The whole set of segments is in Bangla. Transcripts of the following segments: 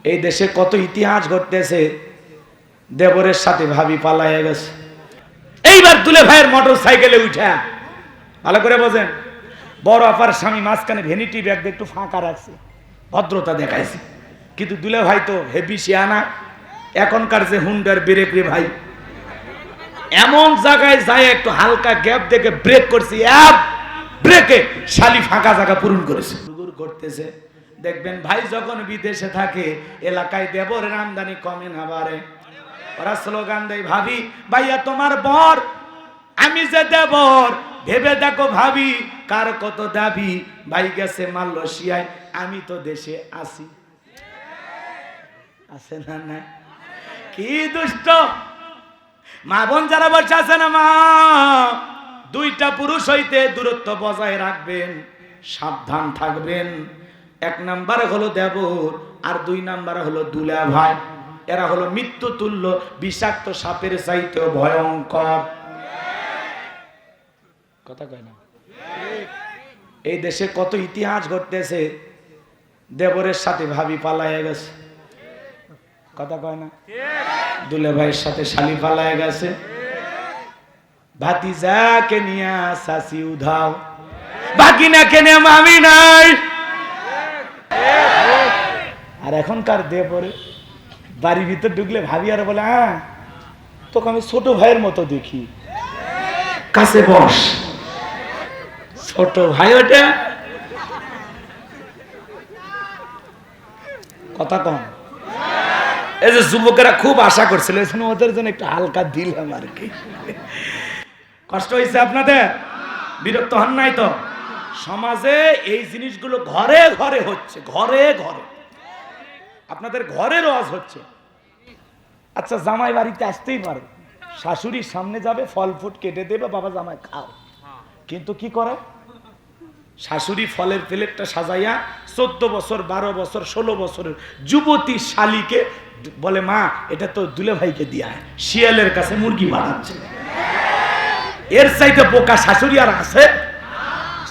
এই দেশে কত ইতিহাস ঘটতেছে, দেবরের সাথে ভাবি পালাইয়া গেছে। এইবার দুলে ভাইয়ের মোটর সাইকেলে উঠা, ভালো করে বোঝেন, বড় আপার স্বামী মাঝখানে ভ্যানিটি ব্যাগ দিয়ে একটু ফাঁকা রাখছে, ভদ্রতা দেখাইছে। কিন্তু দুলে ভাই তো হেভি শিয়ানা, এখনকার যে হুন্ডার ব্রেক রে ভাই, এমন জায়গায় যায় একটু হালকা গ্যাপ দেখে ব্রেক করছি, ব্রেকে শালি ফাঁকা জায়গা পূরণ করেছে। করতেছে দেখবেন ভাই যখন বিদেশে থাকে এলাকায় দেবরের আমদানি কমে না বাড়ে, ওরা স্লোগান দেয় ভাবি ভাইয়া তোমার বর, আমি যে দেবর ভেবে দেখো ভাবি কার কত দাবি, ভাই গেছে মালয়েশিয়ায় আমি তো দেশে আসি। আছে না না? কি দুষ্ট মা বোন যারা বসে আছে না, মা দুইটা পুরুষ হইতে দূরত্ব বজায় রাখবেন, সাবধান থাকবেন। এক নাম্বার হলো দেবর আর দুই নাম্বার হলো দুলা ভাই, এরা হলো মৃত্যু তুল্য, বিষাক্ত সাপের চাইতেও ভয়ঙ্কর। কথা কয় না? এই দেশে কত ইতিহাস ঘটতেছে, দেবরের সাথে ভাবি পালাইয়া গেছে। কথা কয় না? দুলে ভাইয়ের সাথে শালি পালাইয়া গেছে, ভাতিজাকে নিয়ে শাশি উধাও, বাকিনাকে নিয়ে মামি নাই। আর এখনকার দেবরে বাড়ির ভিতর ঢুকলে ভাবি আর বলে হ্যাঁ তোকে আমি ছোট ভাইয়ের মতো দেখি, কাছে বস। ছোট ভাই ওটা, কথা কম। এই যে যুবকেরা খুব আশা করছিল ওদের জন্য একটু হালকা দিলাম আর কি। কষ্ট হয়েছে আপনাদের? বিরক্ত হন নাই তো? সমাজে এই জিনিসগুলো ঘরে ঘরে হচ্ছে, ঘরে ঘরে, আপনাদের ঘরে রওয়াজ হচ্ছে। আচ্ছা জামাই বাড়িতে আসতেই পারে, শাশুড়ির সামনে যাবে, ফল ফুট কেটে দেবে, বাবা জামাই খাও। কিন্তু কি করে শাশুড়ি ফলের প্লেটটা সাজাইয়া 14 বছর 12 বছর 16 বছরের যুবতী শালিকে বলে মা এটা তো দুলে ভাইকে দিয়া, শিয়ালের কাছে মুরগি বানাচ্ছে। এর চাইতে বোকা শাশুড়ি আর আছে?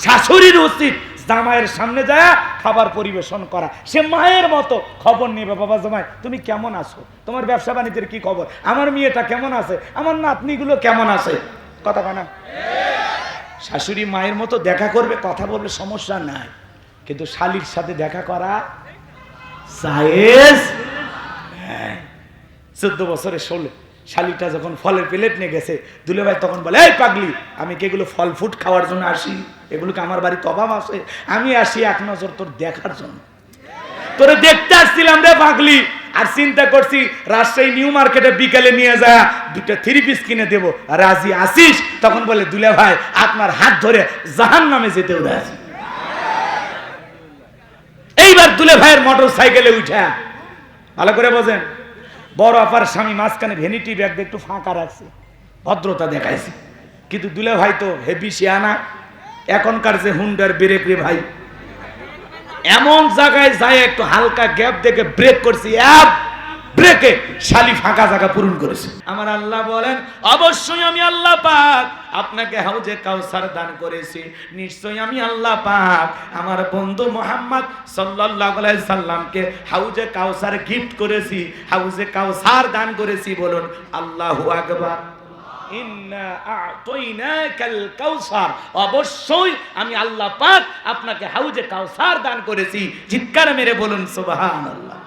শাশুড়ির উচিত জামাইয়ের সামনে যায় খাবার পরিবেশন করা, সে মায়ের মতো খবর নেবে, বাবা জামাই তুমি কেমন আছো, তোমার ব্যবসা বাণিজ্যের কি খবর, আমার মেয়েটা কেমন আছে, আমার নাতনিগুলো কেমন আছে। কথা বলে না? শাশুড়ি মায়ের মতো দেখা করবে, কথা বলবে, সমস্যা নাই। কিন্তু শালির সাথে দেখা করা জায়েজ? 14 বছরে 16 শালিটা যখন ফলের প্লেট নিয়ে গেছে, দুলে ভাই তখন বলে এই পাগলি আমি কি এগুলো ফল ফুট খাওয়ার জন্য আসি, এগুলোকে আমার বাড়িতে অভাব আছে, আমি আসি এক নজর তোর দেখার জন্য, তোরে দেখতে আসছিলাম রে পাগলি। আর চিন্তা করছি রাজশাহী নিউ মার্কেটে বিকেলে নিয়ে যা দুটো 3 পিস কিনে দেবো, রাজি আসিস? তখন বলে দুলে ভাই আপনার হাত ধরে জাহান্নামে যেতে উঠে। এইবার দুলে ভাইয়ের মোটর সাইকেলে উঠা, ভালো করে বোঝেন, বড় আপার স্বামী মাঝখানে ভ্যানিটি ব্যাগ দিয়ে একটু ফাঁকা রাখছে, ভদ্রতা দেখাইছে। কিন্তু দুলে ভাই তো হেভি শিয়ানা, এখনকার যে হুন্ডার ব্রেক রে ভাই, এমন জায়গায় যায় একটু হালকা গ্যাপ দেখে ব্রেক করছি, ব্রেকে শালি ফাঁকা জায়গা পূরণ করেছে। আমার আল্লাহ বলেন অবশ্যই আমি আল্লাহ পাক আপনাকে হাউজে কাউসার দান করেছি, নিশ্চয়ই আমি আল্লাহ পাক আমার বন্ধু মুহাম্মদ সাল্লাল্লাহু আলাইহি সাল্লামকে হাউজে কাউসার গিফট করেছি, হাউজে কাউসার দান করেছি। বলুন আল্লাহু আকবার। ইন্না আ'তাইনাকাল কাউসার, অবশ্যই আমি আল্লাহ পাক আপনাকে হাউজে কাউসার দান করেছি। চিৎকার মেরে বলুন সুবহানাল্লাহ।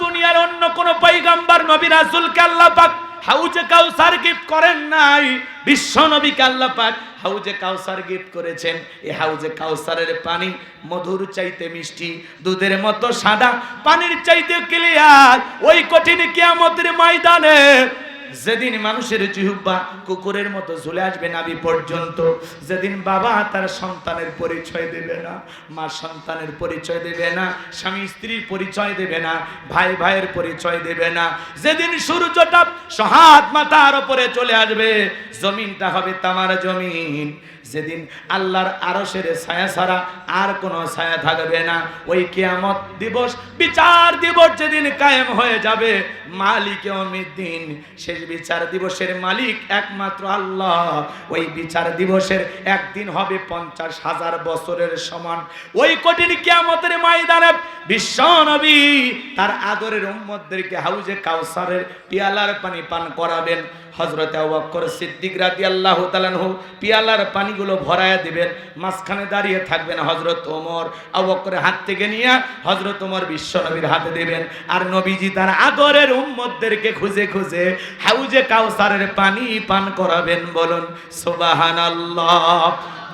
দুনিয়ার অন্য কোন পয়গম্বর নবী রাসূলকে আল্লাহ পাক হাউজে কাউসার গিফট করেন নাই, বিশ্ব নবীকে আল্লাহ পাক হাউজে কাউসার গিফট করেছেন। এই হাউজে কাউসারের পানি মধুর চাইতে মিষ্টি, দুধের মতো সাদা, পানির চাইতে ক্লিয়ার। ওই কঠিন কিয়ামতের ময়দানে যেদিন মানুষের জিহ্বা কুকুরের মতো ঝুলে আসবে নাভি পর্যন্ত, যেদিন বাবা তার সন্তানের পরিচয় দেবে না, মা সন্তানের পরিচয় দেবে না, স্বামী স্ত্রীর পরিচয় দেবে না, ভাই ভাইয়ের পরিচয় দেবে না, যেদিন সূর্যটা সহাত মাথার উপরে চলে আসবে, জমিনটা হবে তামার জমিন, যেদিন আল্লাহর আরশের ছায়া ছাড়া আর কোনো ছায়া থাকবে না। ওই কিয়ামত দিবস, বিচার দিবস যেদিন কায়েম হয়ে যাবে, মালিক ইয়াউমিদ্দিন, শেষ বিচার দিবসের মালিক একমাত্র আল্লাহ। ওই বিচার দিবসের একদিন হবে 50,000 বছরের সমান। ওই কঠিন কিয়ামতের ময়দানে বিশ্ব নবী তার আদরের উম্মতদেরকে হাউজে কাউসারের পিয়ালার পানি পান করাবেন। হযরত আবু বকর সিদ্দিক রাদিয়াল্লাহু তাআলা আনহু পিয়ালার পানিগুলো ভরায়া দিবেন, মাঝখানে দাঁড়িয়ে থাকবেন হযরত ওমর। আবু বকরের হাত থেকে নিয়ে হযরত ওমর বিশ্ব নবীর হাতে দিবেন, আর নবীজি তার আদরের উম্মতদেরকে খুঁজে খুঁজে হাউজে কাউসারের পানি পান করাবেন। বলুন সুবহানাল্লাহ।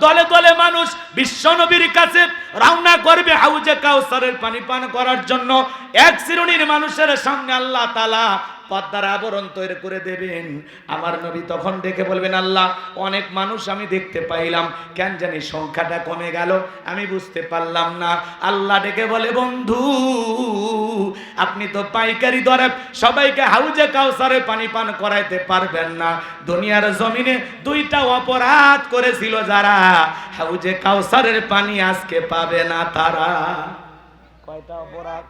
দলে দলে মানুষ বিশ্ব নবীর কাছে রওনা করবে হাউজে কাউসারের পানি পান করার জন্য। এক শ্রেণীর মানুষের সামনে আল্লাহ তাআলা পদ্মার আবরণ তৈরি করে দেবেন। আমার নবী তখন দেখে বলবেন, আল্লাহ, অনেক মানুষ আমি দেখতে পাইলাম, কেন জানি সংখ্যাটা কমে গেল, আমি বুঝতে পারলাম না। আল্লাহ ডেকে বলে, বন্ধু, আপনি তো পাইকারি দরে সবাইকে হাউজে কাউসারে পানি পান করাইতে পারবেন না। দুনিয়ার জমিনে দুইটা অপরাধ করেছিল যারা, হাউজে কাউসারের পানি আজকে পাবে না তারা। কয়টা অপরাধ?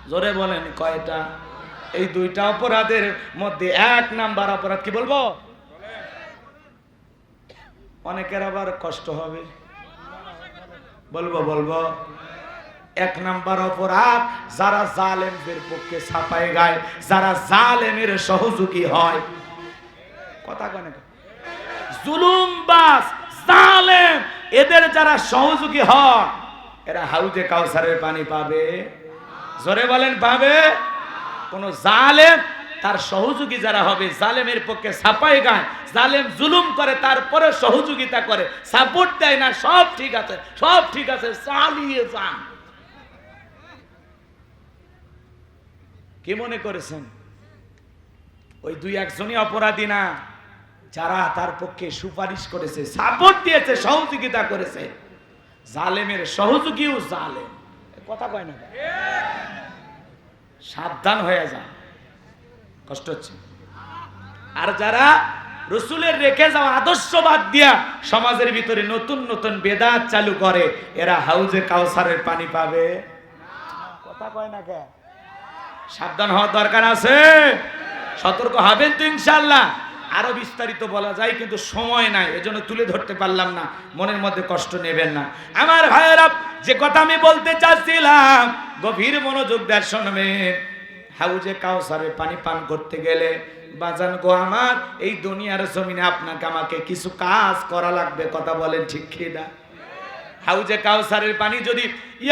জোরে বলেন, কয়টা? এই দুইটা অপরাধের মধ্যে এক নাম্বার অপরাধ কি বলবো? অনেকের আবার কষ্ট হবে, বলবো। এক নাম্বার অপরাধ, যারা জালেমদের পক্ষে ছাপায় গায়, যারা জালেমের সহযোগী হয়। কথা কয়, জুলুমবাজ, জালেম, এদের যারা সহযোগী হয়, এরা হাউজে কাউসারের পানি পাবে? জোরে বলেন, পাবে? কোন জালেম তার সহযোগী যারা হবে, জালেমের পক্ষে ছাপায় গায়, জালেম জুলুম করে তারপরে সহযোগিতা করে, সাপোর্ট দেয় না, সব ঠিক আছে, সব ঠিক আছে, চালিয়ে যান। কি মনে করেছেন ওই দুই একজনই অপরাধী না? যারা তার পক্ষে সুপারিশ করেছে, সাপোর্ট দিয়েছে, সহযোগিতা করেছে। জালেমের সহযোগীও জালেম। কথা কয় না? সাবধান হয়ে যান, কষ্ট হচ্ছে। আর যারা রসুলের রেখে যাওয়া আদর্শ বাদ দিয়া সমাজের ভিতরে নতুন নতুন বেদাত চালু করে, এরা হাউজে কাউসারের পানি পাবে? কথা কয় না কে? সাবধান হওয়ার দরকার আছে, সতর্ক হবেন তো ইনশাআল্লাহ। আরো বিস্তারিত বলা যায়, কিন্তু সময় নাই, এজন্য তুলে ধরতে পারলাম না, মনের মধ্যে কষ্ট নেবেন না। আমার ভাইয়েরা, যে কথা আমি বলতে চাচ্ছিলাম, গভীর মনোযোগ দিয়ে শুনবেন। হাউজে কাউসারে পানি পান করতে গেলে বাজান গো আমার, এই দুনিয়ার জমিনে আপনাকে আমাকে কিছু কাজ করা লাগবে। কথা বলেন ঠিক কি না? হাউজে কাউসারের পানি যদি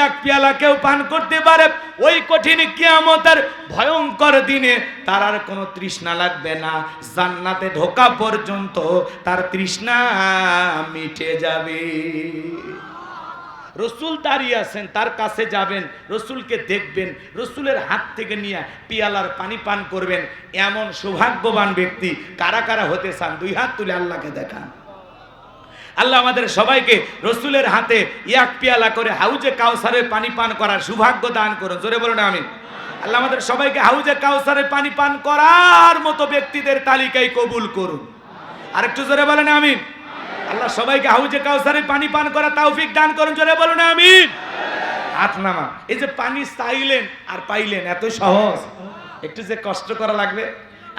এক পেয়ালা কেউ পান করতে পারে, ওই কঠিন কিয়ামতের ভয়ঙ্কর দিনে তার আর কোনো তৃষ্ণা লাগবে না। জান্নাতে ঢোকা পর্যন্ত তার তৃষ্ণা মিটে যাবে। রসুল দাঁড়িয়ে আছেন, তার কাছে যাবেন, রসুলকে দেখবেন, রসুলের হাত থেকে নিয়ে পিয়ালার পানি পান করবেন। এমন সৌভাগ্যবান ব্যক্তি কারা কারা হতে চান? দুই হাত তুলে আল্লাহকে দেখান। আল্লাহ আমাদের সবাইকে রসুলের হাতে এক পেয়ালা করে হাউজে কাউসারের পানি পান করার সৌভাগ্য দান করুন। জোরে বলুন আমিন। আল্লাহ আমাদের সবাইকে হাউজে কাউসারের পানি পান করার মতো ব্যক্তিদের তালিকায় কবুল করুন। আরেকটু জোরে বলেন আমিন। আল্লাহ সবাইকে হাউজে কাউসারের পানি পান করা তৌফিক দান করুন। জোরে বলুন আমিন। হাত নামা। এই যে পানি চাইলেন আর পাইলেন, এত সহজ? একটু যে কষ্ট করা লাগবে।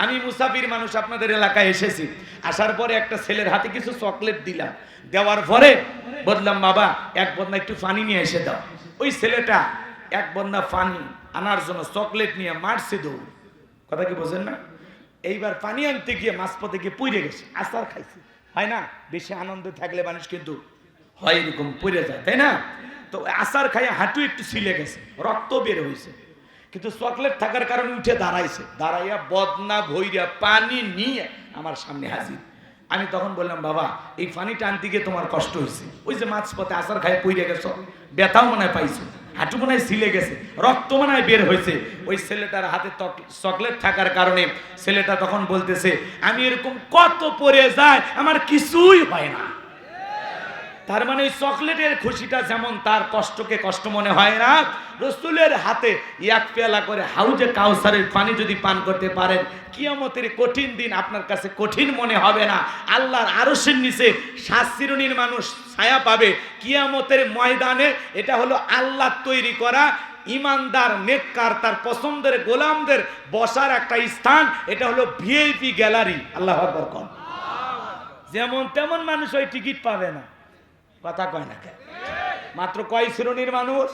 আমি মুসাফির মানুষ, আপনাদের এলাকায় এসেছি, আসার পরে একটা ছেলের হাতে কিছু চকলেট দিলাম, দেওয়ার পরে বললাম, বাবা এক বন্যা একটু পানি নিয়ে এসে দাও। ওই ছেলেটা এক বন্যা পানি আনার জন্য চকলেট নিয়ে মারছে দৌড়। কথা কি বোঝেন না? এইবার পানি আনতে গিয়ে মাঝপথে গিয়ে পুড়ে গেছে, আচার খাইছে। হয় না? বেশি আনন্দে থাকলে মানুষ কিন্তু হয় এরকম পুড়ে যায়, তাই না? তো আচার খাইয়া হাঁটু একটু ছিলে গেছে, রক্ত বের হয়েছে, কিন্তু চকলেট থাকার কারণে উঠে দাঁড়াইছে, দাঁড়াইয়া বদনা ভইরা পানি নিয়ে আমার সামনে হাজির। আমি তখন বললাম, বাবা এই পানিটা আনতে গিয়ে তোমার কষ্ট হয়েছে, ওই যে মাঝপথে আচার খাইয়া পুড়ে গেছো, ব্যথাও মনে হয় পাইছো, হাঁটু মনে হয় ছিলে গেছে, রক্ত মনে হয় বের হয়েছে। ওই ছেলেটার হাতে চকলেট থাকার কারণে ছেলেটা তখন বলতেছে, আমি এরকম কত পড়ে যায়, আমার কিছুই হয় না। তার মানে ওই চকলেটের খুশিটা যেমন তার কষ্টকে কষ্ট মনে হয় না, রসুলের হাতে এক পেয়ালা করে হাউজে কাউসারের পানি যদি পান করতে পারেন, কিয়ামতের কঠিন দিন আপনার কাছে কঠিন মনে হবে না। আল্লাহর আরশের নিচে 7 শ্রেণীর মানুষ ছায়া পাবে কিয়ামতের ময়দানে। এটা হলো আল্লাহ তৈরি করা ইমানদার নেককার তার পছন্দের গোলামদের বসার একটা স্থান। এটা হলো ভিআইপি গ্যালারি। আল্লাহু আকবার কোন। যেমন তেমন মানুষ ওই টিকিট পাবে না, কথা কয় না কেন? মাত্র কয় শ্রেণীর মানুষ?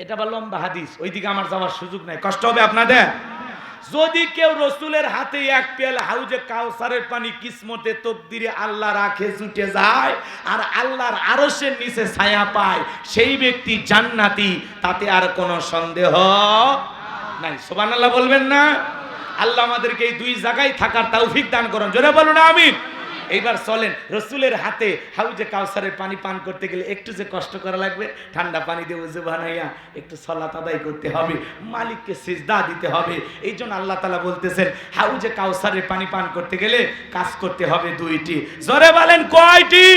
এটা বা লম্বা হাদিস, ওইদিকে আমার যাওয়ার সুযোগ নাই, কষ্ট হবে আপনাদের। যদি কেউ রসুলের হাতে এক পেয়ালা হাউজে কাউসারের পানি কিসমতে তকদিরে আল্লাহ রাখে জুটে যায় আর আল্লাহর আরশের নিচে ছায়া পায়, সেই ব্যক্তি জান্নাতি, তাতে আর কোনো সন্দেহ নাই। সুবহানাল্লাহ বলবেন না? আল্লাহ আমাদেরকে এই দুই জায়গায় থাকার তৌফিক দান করুন, জোরে বলুন আমিন। এইবার চলেন, রসুলের হাতে হাউজে কাউসারের পানি পান করতে গেলে একটু যে কষ্ট করা লাগবে, ঠান্ডা পানি দিয়ে উজু বানাইয়া একটু সালাত আদায় করতে হবে, মালিককে সিজদা দিতে হবে। এই জন্য আল্লাহ তাআলা বলতেছেন হাউজে কাউসারের পানি পান করতে গেলে কাজ করতে হবে দুইটি। জোরে বলেন কয়টি?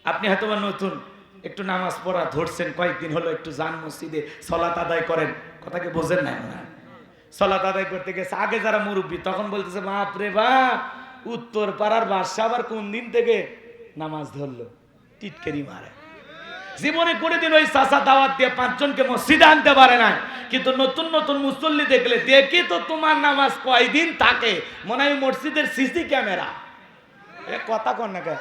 আপনি হয়তো নতুন একটু নামাজ পড়া ধরছেন, কয়েকদিন হলো, একটু যান মসজিদে, সালাত আদায় করেন, কথাকে বোঝেন না মনে হয়। সালাত আদায় করতে গেছে, আগে যারা মুরব্বী তখন বলতেছে বাপ রে বাপ, উত্তর পাড়ার বাদশা আবার কোন দিন থেকে নামাজ ধরলো, টিটকারি মারে। জীবনে কোনোদিন ওই চাচা দাওয়াত দিয়ে 5 জনকে মসজিদে আনতে পারে না, কিন্তু নতুন নতুন মুসল্লি দেখলে দেখি তো তোমার নামাজ কয়দিন থাকে, মনে হয় মসজিদের সিসি ক্যামেরা। এ কথা কন না কেন?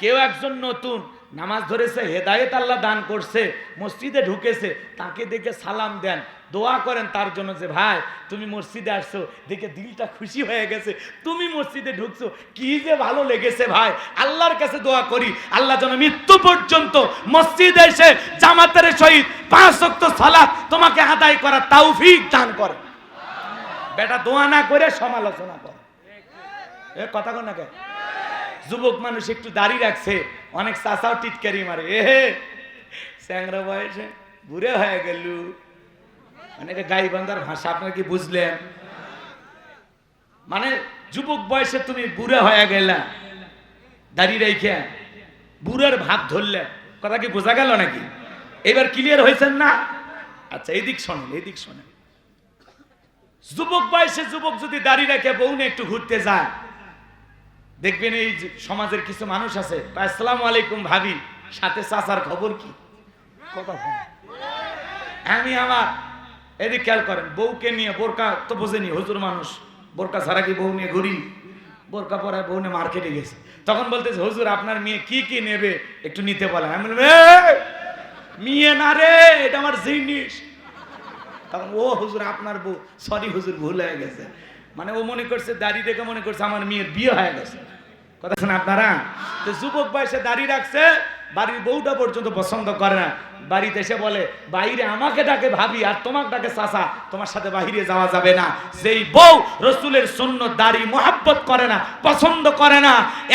কেউ একজন নতুন নামাজ ধরেছে, হেদায়েত আল্লাহ দান করছে, মসজিদে ঢুকেছে, তাকে দেখে সালাম দেন, দোয়া করেন তার জন্য যে ভাই তুমি মসজিদে আসছো, দেখে দিলটা খুশি হয়ে গেছে, তুমি মসজিদে ঢুকছো, কি যে ভালো লেগেছে ভাই। আল্লাহর কাছে দোয়া করি আল্লাহ যেন মৃত্যু পর্যন্ত মসজিদে এসে জামাতের সহিত 5 ওয়াক্ত সালাত তোমাকে আদায় করার তৌফিক দান করে। বেটা দোয়া না করে সমালোচনা করে, এ কথা কন না কেন? যুবক মানুষ একটু দাড়ি রাখছে, অনেক চাচাও টিটকারি মারে, এ চ্যাংরা বয়সে বুড়ে হয়ে গেল। অনেকে গাইবান্ধার ভাষা আপনার কি বুঝলেন? মানে যুবক বয়সে তুমি বুড়ে হয়ে গেলা, দাড়ি রেখে বুড়ের ভাব ধরলে, কথা কি বোঝা গেল নাকি? এবার ক্লিয়ার হয়েছেন না? আচ্ছা এইদিক শোনেন, এইদিক শোনেন। যুবক বয়সে যুবক যদি দাড়ি রেখে বউ নিয়ে একটু ঘুরতে যায়, দেখবেন এই সমাজের কিছু মানুষ আছে, আসসালামু আলাইকুম ভাবি, সাথে চাচার খবর কি? কথা আমি আমার এদিক খেয়াল করেন, বউকে নিয়ে, বোরকা তো বোঝেনি, হুজুর মানুষ বোরকা ছাড়া কি বউ নিয়ে ঘুরি? বোরকা পরায় বউ নিয়ে মার্কেটে গেছে, তখন বলতেছে হুজুর আপনার মেয়ে কি কি নেবে একটু নিতে বলেন। আমি বললাম মেয়ে না রে, এটা আমার জিনিস। তখন ও হুজুর আপনার বউ, সরি হুজুর ভুল হয়ে গেছে। মানে ও মনে করছে দাড়ি দেখে মনে করছে আমার মেয়ের বিয়ে হয়ে গেছে, কথা শুনে আপনারা। তো যুবক বয়সে দাড়ি রাখছে, বাড়ির বউটা পর্যন্ত পছন্দ করে না, বাড়িতে এসে বলে বাইরে আমাকে ডাকে ভাবি আর তোমাকে ডাকে চাচা, তোমার সাথে বাহিরে যাওয়া যাবে না। যেই বউ রসুলের সুন্নত দাড়ি মোহাব্বত করে না, পছন্দ করে না,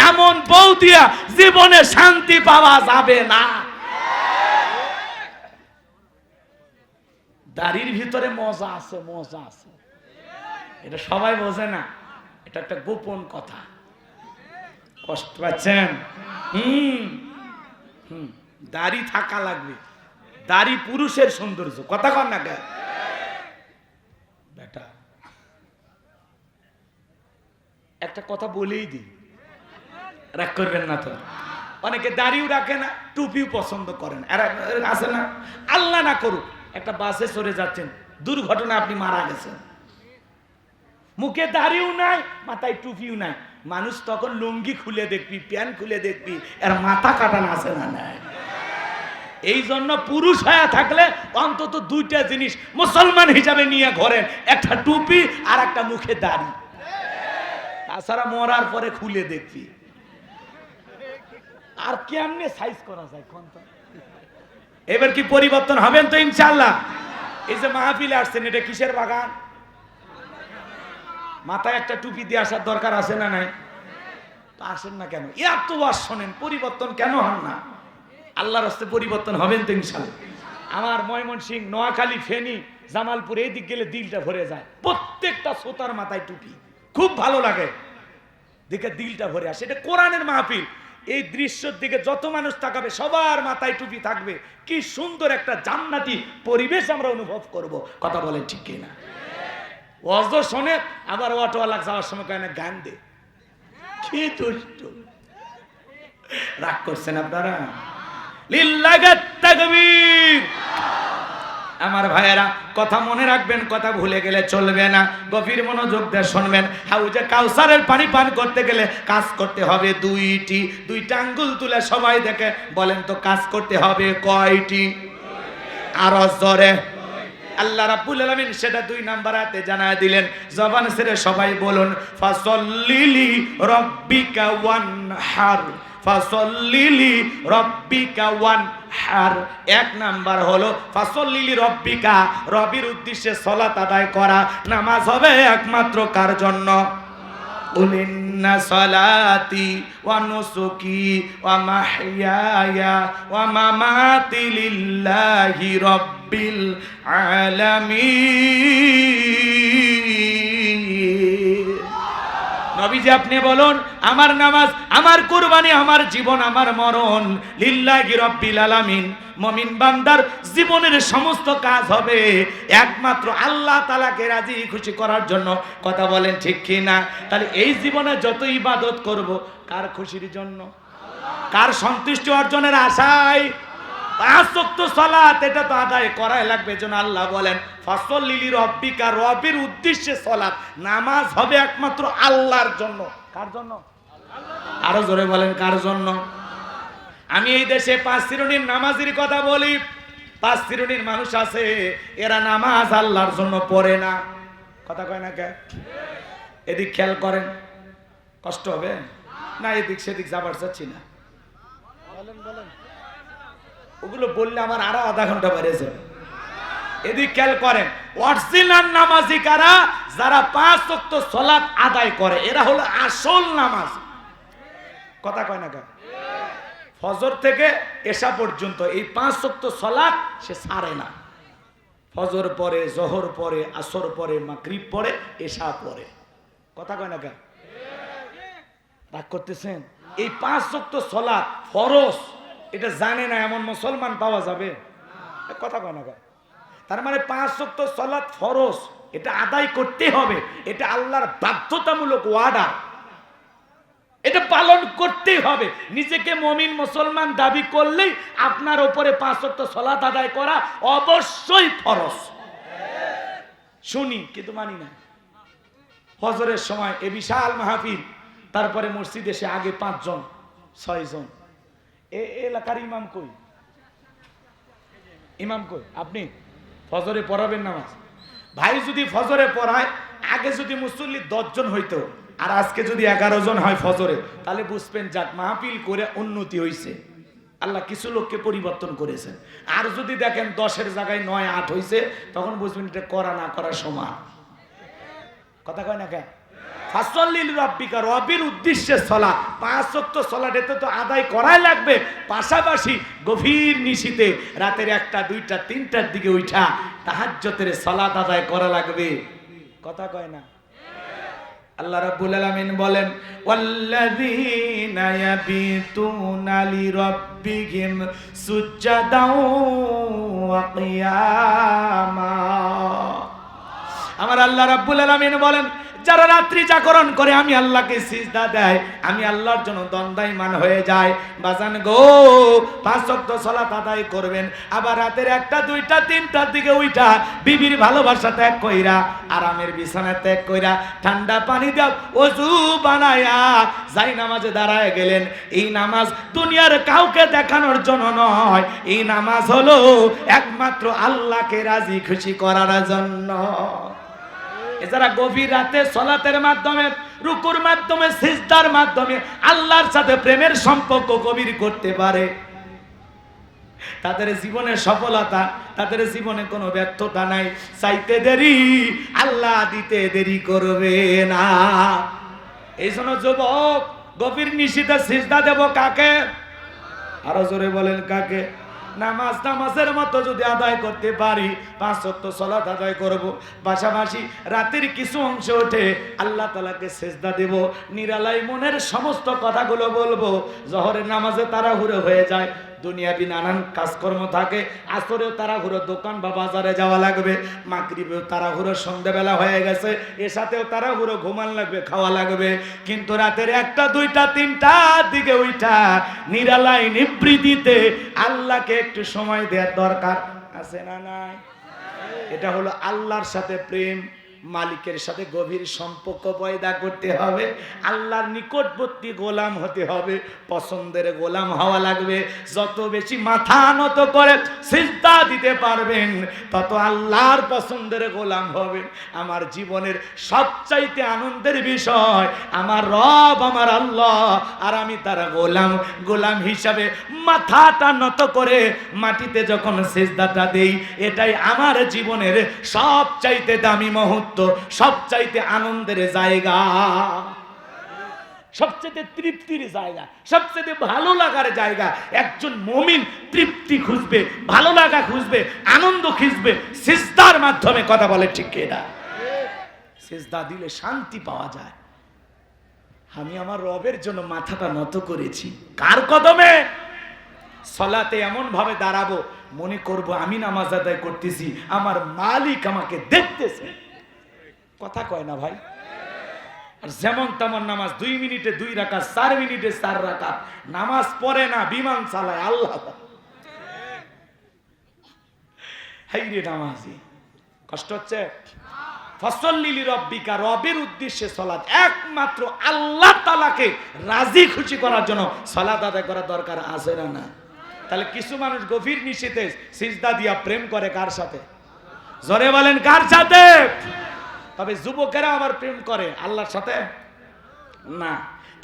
এমন বউ দিয়া জীবনে শান্তি পাওয়া যাবে না। দাড়ির ভিতরে মজা আছে, মজা আছে, এটা সবাই বোঝে না, এটা একটা গোপন কথা। কষ্ট পাচ্ছেন? দাড়ি থাকা লাগবে, দাড়ি পুরুষের সৌন্দর্য, কথা কন না কেন? বেটা একটা কথা বলেই দিই, রাগ করবেন না তো। অনেকে দাড়িও রাখে না, টুপিও পছন্দ করেন, আছে না? আল্লাহ না করুক, একটা বাসে চড়ে যাচ্ছেন, দুর্ঘটনা আপনি মারা গেছেন, মুখে দাড়িও নাই, মাথায় টুপিও নাই, মানুষ তখন লুঙ্গি খুলে দেখবি, প্যান্ট খুলে দেখবি, এর মাথা কাটানো আছে না নাই? এই জন্য পুরুষ হয়ে থাকলে অন্তত 2টা জিনিস মুসলমান হিসাবে নিয়ে ঘোরেন, একটা টুপি আর একটা মুখে দাড়ি। তাছাড়া মরার পরে খুলে দেখবি। আর কেমনে সাইজ করা যায় কোন? এবার কি পরিবর্তন হবেন তো ইনশাআল্লাহ? এই যে মাহফিলে আসছেন, এটা কিসের বাগান? মাথায় একটা টুপি দিয়ে আসার দরকার আছে না নাই? তো আসেন না কেন? এত ওয়াজ শোনেন, পরিবর্তন কেন হন না? আল্লাহর রাস্তায় পরিবর্তন হবেন তো ইনশাআল্লাহ। আমার ময়মনসিংহ, নোয়াখালী, ফেনী, জামালপুর এই দিক গেলে দিলটা ভরে যায়, প্রত্যেকটা শ্রোতার মাথায় টুপি, খুব ভালো লাগে দেখে দিলটা ভরে আসে। এটা কোরআনের মাহফিল, এই দৃশ্যের দিকে যত মানুষ তাকাবে সবার মাথায় টুপি থাকবে, কি সুন্দর একটা জান্নাতি পরিবেশ আমরা অনুভব করব। কথা বলেন ঠিক কিনা? ওয়াজ শোনে আবার অটোওয়ালা যাওয়ার সময় কেন গান দে, কি দুষ্ট। রাগ করছেন আপনারা? লিল্লাহি তাকবীর। আমার ভাইয়েরা কথা মনে রাখবেন, কথা ভুলে গেলে চলবে না, গভীর মনোযোগ দিয়ে শুনবেন। হাউজে কাউসারের পানি পান করতে গেলে কাজ করতে হবে দুইটা আঙ্গুল তুলে সবাই দেখে বলেন তো কাজ করতে হবে কয়টি? আরো জোরে। আল্লাহ রাব্বুল আলামিন সেটা 2 নাম্বার আয়াতে জানায় দিলেন। জবান ছেড়ে সবাই বলুন ফাসল্লিলি রাব্বিকা ওয়ানহার, ফাসল্লিলি রাব্বিকা ওয়ানহার। 1 নাম্বার হলো ফাসল্লিলি রাব্বিকা, রবির উদ্দেশ্যে সালাত আদায় করা। নামাজ হবে একমাত্র কার জন্য? উলিন্না সালাতি ওয়া নুসুকি ওয়া মাহইয়ায়া ওয়া মামাতি লিল্লাহি রাব্বিল আলামিন। নবীজি আপনি বলুন আমার নামাজ, আমার কুরবানি, আমার জীবন, আমার মরণ লিল্লাহি রাব্বিল আলামিন। মুমিন বান্দার জীবনের সমস্ত কাজ হবে একমাত্র আল্লাহ তাআলাকে রাজি খুশি করার জন্য। কথা বলেন ঠিক কি না? তাহলে এই জীবনে যত ইবাদত করব কার খুশির জন্য? কার সন্তুষ্টি অর্জনের আশায়? 5 ওয়াক্ত সালাত এটা তো আদায় করাই লাগবে। যেন আল্লাহ বলেন ফাসল্লিলি রাব্বিকা, রবের উদ্দেশ্যে সালাত, নামাজ হবে একমাত্র আল্লাহর জন্য। কার জন্য? আরো জোরে বলেন কার জন্য? আমি এই দেশে 5 শ্রেণীর নামাজের কথা বলি। 5 শ্রেণীর মানুষ আছে, এরা নামাজ আল্লাহর জন্য পড়ে না। কথা কয় না কে? এদিক খেয়াল করেন, কষ্ট হবে না? এদিক সেদিক যাবার চাচ্ছি না, বলেন বলেন। ওগুলো বললে আমার আরো আধা ঘন্টা বেড়েছে। এদিক খেয়াল করেন, অরিজিনাল নামাজি কারা? যারা 5 ওয়াক্ত সালাত আদায় করে, এরা হলো আসল নামাজ। কথা কয় না কে? ফজর থেকে এশা পর্যন্ত এই 5 ওয়াক্ত সালাত সে ছাড়ে না। ফজর পরে, জোহর পরে, আসর পরে, মাগরিব পরে, এশা পরে। কথা কয় না কে? রাগ করতেছেন? এই 5 ওয়াক্ত সালাত ফরজ, এটা জানে না এমন মুসলমান পাওয়া যাবে? কথা কয় না কে? তার মানে 5 ওয়াক্ত সালাত ফরজ, এটা আদায় করতে হবে। এটা আল্লাহর বাধ্যতামূলক ওয়াদা, এটা পালন করতেই হবে। নিজেকে মুমিন মুসলমান দাবি করলেই আপনার উপরে 5 ওয়াক্ত সালাত আদায় করা অবশ্যই ফরজ। শুনি কিন্তু মানি না। ফজরের সময় এ বিশাল মাহফিল, তারপরে মসজিদে এসে আগে 5 জন 6 জন। এলাকার ইমাম কই? ইমাম কই? আপনি ফজরে পড়াবেন নামাজ? ভাই যদি ফজরে পড়ায়, আগে যদি মুসল্লি 10 জন হইতো আর আজকে যদি 11 জন হয় ফজরে, তাহলে বুঝবেন যাক মাহফিল করে উন্নতি হইছে, আল্লাহ কিছু লোককে পরিবর্তন করেছেন। আর যদি দেখেন 10-এর জায়গায় 9-8 হইছে, তখন বুঝবেন এটা করা না করা সমান। কথা কয় না কেন? ফাসল্লিলি রাব্বিকা, রবের উদ্দেশ্যে সালাত, 5 ওয়াক্ত সালাত এটা তো আদায় করাই লাগবে। পাশাপাশি গভীর নিশিতে রাতের 1টা 2টা 3টার দিকে উঠা তাহাজ্জুদের সালাত আদায় করা লাগবে। কথা কয় না? আল্লাহ রাব্বুল আলামিন বলেন ওয়াল্লাযীনা ইয়াবিতুনা লিরাব্বিহিম সুজদাও ওয়া কিয়ামা। আমার আল্লাহ রাব্বুল আলামিন বলেন যারা রাত্রি জাগরণ করে আমি আল্লাহকে সিজদা দেয়, আমি আল্লাহর জন্য দণ্ডায়মান হয়ে যায়। বাজান গো, 5 ওয়াক্ত সালাত আদায় করবেন, আবার রাতের 1টা 2টা 3টার দিকে উঠা বিবির ভালোবাসা ত্যাগ কইরা, আরামের বিছানা ত্যাগ কইরা, ঠান্ডা পানি দাও ওযু বানায়া যাই নামাজে দাঁড়ায় গেলেন। এই নামাজ দুনিয়ার কাউকে দেখানোর জন্য নয়, এই নামাজ হলো একমাত্র আল্লাহকে রাজি খুশি করার জন্য। যারা গভীর রাতে সালাতের মাধ্যমে, রুকুর মাধ্যমে, সিজদার মাধ্যমে আল্লাহর সাথে প্রেমের সম্পর্ক গভীর করতে পারে, তাদের জীবনে সফলতা, তাদের জীবনে কোনো ব্যর্থতা নাই। চাইতে দেরি, আল্লাহ দিতে দেরি করবে না। এই জন্য যুবক, গভীর নিশিতে সিজদা দেব কাকে? আরো জোরে বলেন কাকে? নামাজের মতো যদি আদায় করতে পারি, 5 ওয়াক্ত সালাত আদায় করব, পাশাপাশি রাতের কিছু অংশ উঠে আল্লাহ তাআলাকে সিজদা দেব, নিরালাই মনের সমস্ত কথাগুলো বলবো। জোহরের নামাজে তাড়াহুড়ো হয়ে যায়, দুনিয়াবি নানান কাজকর্ম থাকে, আসরেও তাড়াহুড়ো দোকান বা বাজারে যাওয়া লাগবে, মাগরিবেও তাড়াহুড়ো সন্ধ্যাবেলা হয়ে গেছে, এসাতেও তাড়াহুড়ো ঘুমান লাগবে, খাওয়া লাগবে, কিন্তু রাতের 1টা 2টা 3টার দিকে উঠা নিরালাই নিবৃত্তিতে আল্লাহকে একটু সময় দেওয়ার দরকার আছে না নাই? এটা হলো আল্লাহর সাথে প্রেম, মালিকের সাথে গভীর সম্পর্ক পয়দা করতে হবে, আল্লাহর নিকটবর্তী গোলাম হতে হবে, পছন্দের গোলাম হওয়া লাগবে। যত বেশি মাথা নত করে সিজদা দিতে পারবেন, তত আল্লাহর পছন্দের গোলাম হবেন। আমার জীবনের সবচাইতে আনন্দের বিষয় আমার রব, আমার আল্লাহ, আর আমি তার গোলাম হিসাবে মাথাটা নত করে মাটিতে যখন সিজদাটা দেই, এটাই আমার জীবনের সবচাইতে দামি মুহূর্ত, সবচাইতে আনন্দের জায়গা, সবচেয়ে তৃপ্তির জায়গা, সবচেয়ে ভালো লাগার জায়গা। একজন মুমিন তৃপ্তি খুঁজবে, ভালো লাগা খুঁজবে, আনন্দ খুঁজবে সিজদার মাধ্যমে। কথা বলে ঠিক কিনা? সিজদা দিলে শান্তি পাওয়া যায়। আমি আমার রবের জন্য মাথাটা নত করেছি, কার কদমে? সালাতে এমন ভাবে দাঁড়াবো, মনে করব আমি নামাজ আদায় করতেছি, আমার মালিক আমাকে দেখতেছে। কথা কয় না ভাই? আর যেমন তেমন নামাজ, 2 মিনিটে 2 রাকাত, 4 মিনিটে 4 রাকাত, নামাজ পড়ে না, বিমান চালায় আল্লাহ। হাইরে নামাজি, কষ্ট হচ্ছে? ফসল্লি লিরাব্বিকা, রবের উদ্দেশ্যে সালাত, একমাত্র আল্লাহ তাআলাকে রাজি খুশি করার জন্য সালাত আদায় করা দরকার আছে না না? তাহলে কিছু মানুষ গভীর নিশিতে সিজদা দিয়া প্রেম করে কার সাথে? জোরে বলেন কার সাথে? তবে যুবকেরা আবার প্রেম করে আল্লাহর সাথে না,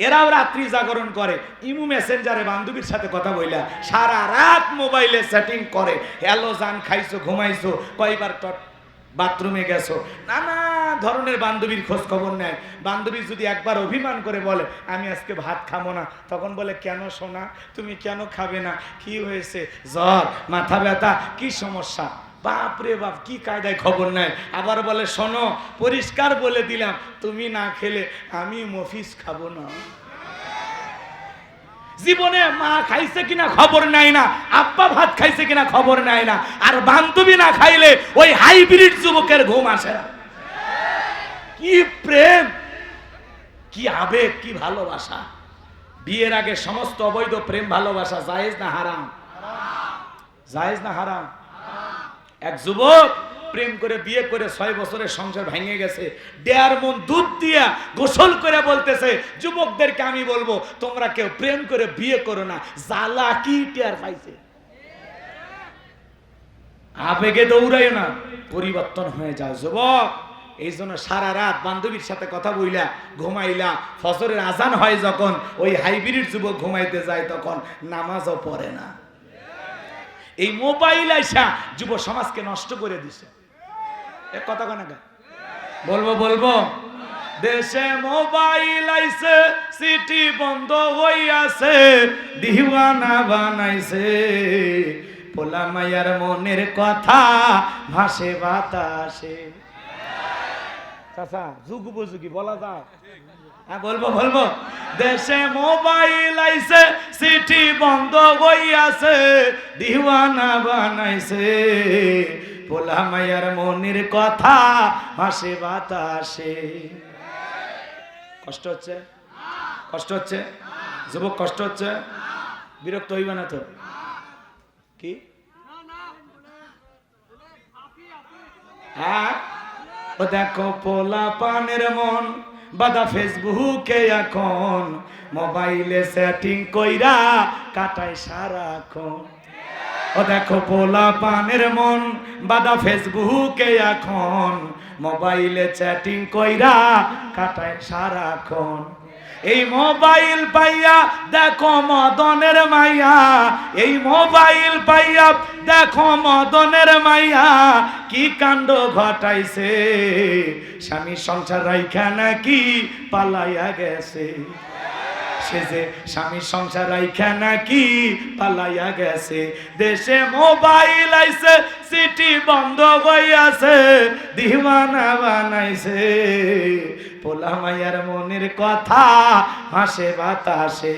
এরাও রাত্রি জাগরণ করে, ইমু মেসেঞ্জারে বান্ধবীর সাথে কথা বইলা সারা রাত মোবাইলে সেটিং করে, হ্যালো জান, খাইছো, ঘুমাইছো, কয়বার বাথরুমে গেছো, নানা ধরনের বান্ধবীর খোঁজ খবর নেয়। বান্ধবী যদি একবার অভিমান করে বলে আমি আজকে ভাত খাবো না, তখন বলে কেন সোনা, তুমি কেন খাবে না, কি হয়েছে, জ্বর, মাথা ব্যথা, কি সমস্যা? বাপ রে বাপ, কি কায়দায় খবর নেয়। আবার বলে শোনো, পরিষ্কার বলে দিলাম তুমি না খেলে আমি মফিজ খাবো না। জীবনে মা খাইছে কিনা খবর নাই না, আব্বা ভাত খাইছে কিনা খবর নাই না, আর বান্ধবী না খাইলে ওই হাইব্রিড যুবকের ঘুম আসে না। কি প্রেম, কি আবেগ, কি ভালোবাসা! বিয়ের আগে সমস্ত অবৈধ প্রেম ভালোবাসা জায়েজ না হারাম? জায়েজ না হারাম? এক যুবক প্রেম করে বিয়ে করে 6 বছরের সংসার ভেঙে গেছে, 1.5 মণ দুধ দিয়া গোসল করে বলতেছে যুবকদেরকে আমি বলবো তোমরা কেউ প্রেম করে বিয়ে করো না, জ্বালা কি টের পাইছে। আবেগে দৌড়াইও না, পরিবর্তন হয়ে যাও যুবক। এই জন্য সারা রাত বান্ধবীর সাথে কথা বইলা ঘুমাইলা, ফজরের আজান হয় যখন ওই হাইব্রিড যুবক ঘুমাইতে যায় তখন নামাজও পড়ে না। এই মোবাইল আইসা যুব সমাজকে নষ্ট করে দিছে। এক কথা কেন বলবো দেশে মোবাইল আইছে, সিটি বন্ধ হইয়াছে, দিওয়ানা বানাইছে, পোলা মায়ার মনের কথা ভাসে বাতাসে। চাচা যুগ উপযোগী বলা যায়? হ্যাঁ বলবো দেশে মোবাইল আইছে, সিটি বন্ধ হইয়াছে, দিওয়ানা বানাইছে, পোলা মায়ার মনের কথা ভাসে বাতাসে। কষ্ট হচ্ছে? কষ্ট হচ্ছে যুবক? কষ্ট হচ্ছে? বিরক্ত হইবা না তো? কি হ্যাঁ, ও দেখো পোলা পানের মন বাদা ফেসবুকে এখন, মোবাইলে সেটিং কইরা কাটায় সারাক্ষণ। ও দেখো পোলা পানের মন বাদা ফেসবুকে এখন, মোবাইলে চ্যাটিং কইরা কাটায় সারাক্ষণ। এই মোবাইল পাইয়া দেখো মদনের মাইয়া, এই মোবাইল পাইয়া দেখো মদনের মাইয়া, কি কাণ্ড ঘটাইছে, স্বামী সংসার রাইখা নাকি পালাইয়া গেছে। সে যে স্বামী সংসার রাইখা নাকি পালাইয়া গেছে, দেশে মোবাইল আইছে সিটি বন্ধ হইয়াছে, দিওয়ানা বানাইছে, পোলা মাইয়ার মনের কথা হাসে বাতাসে।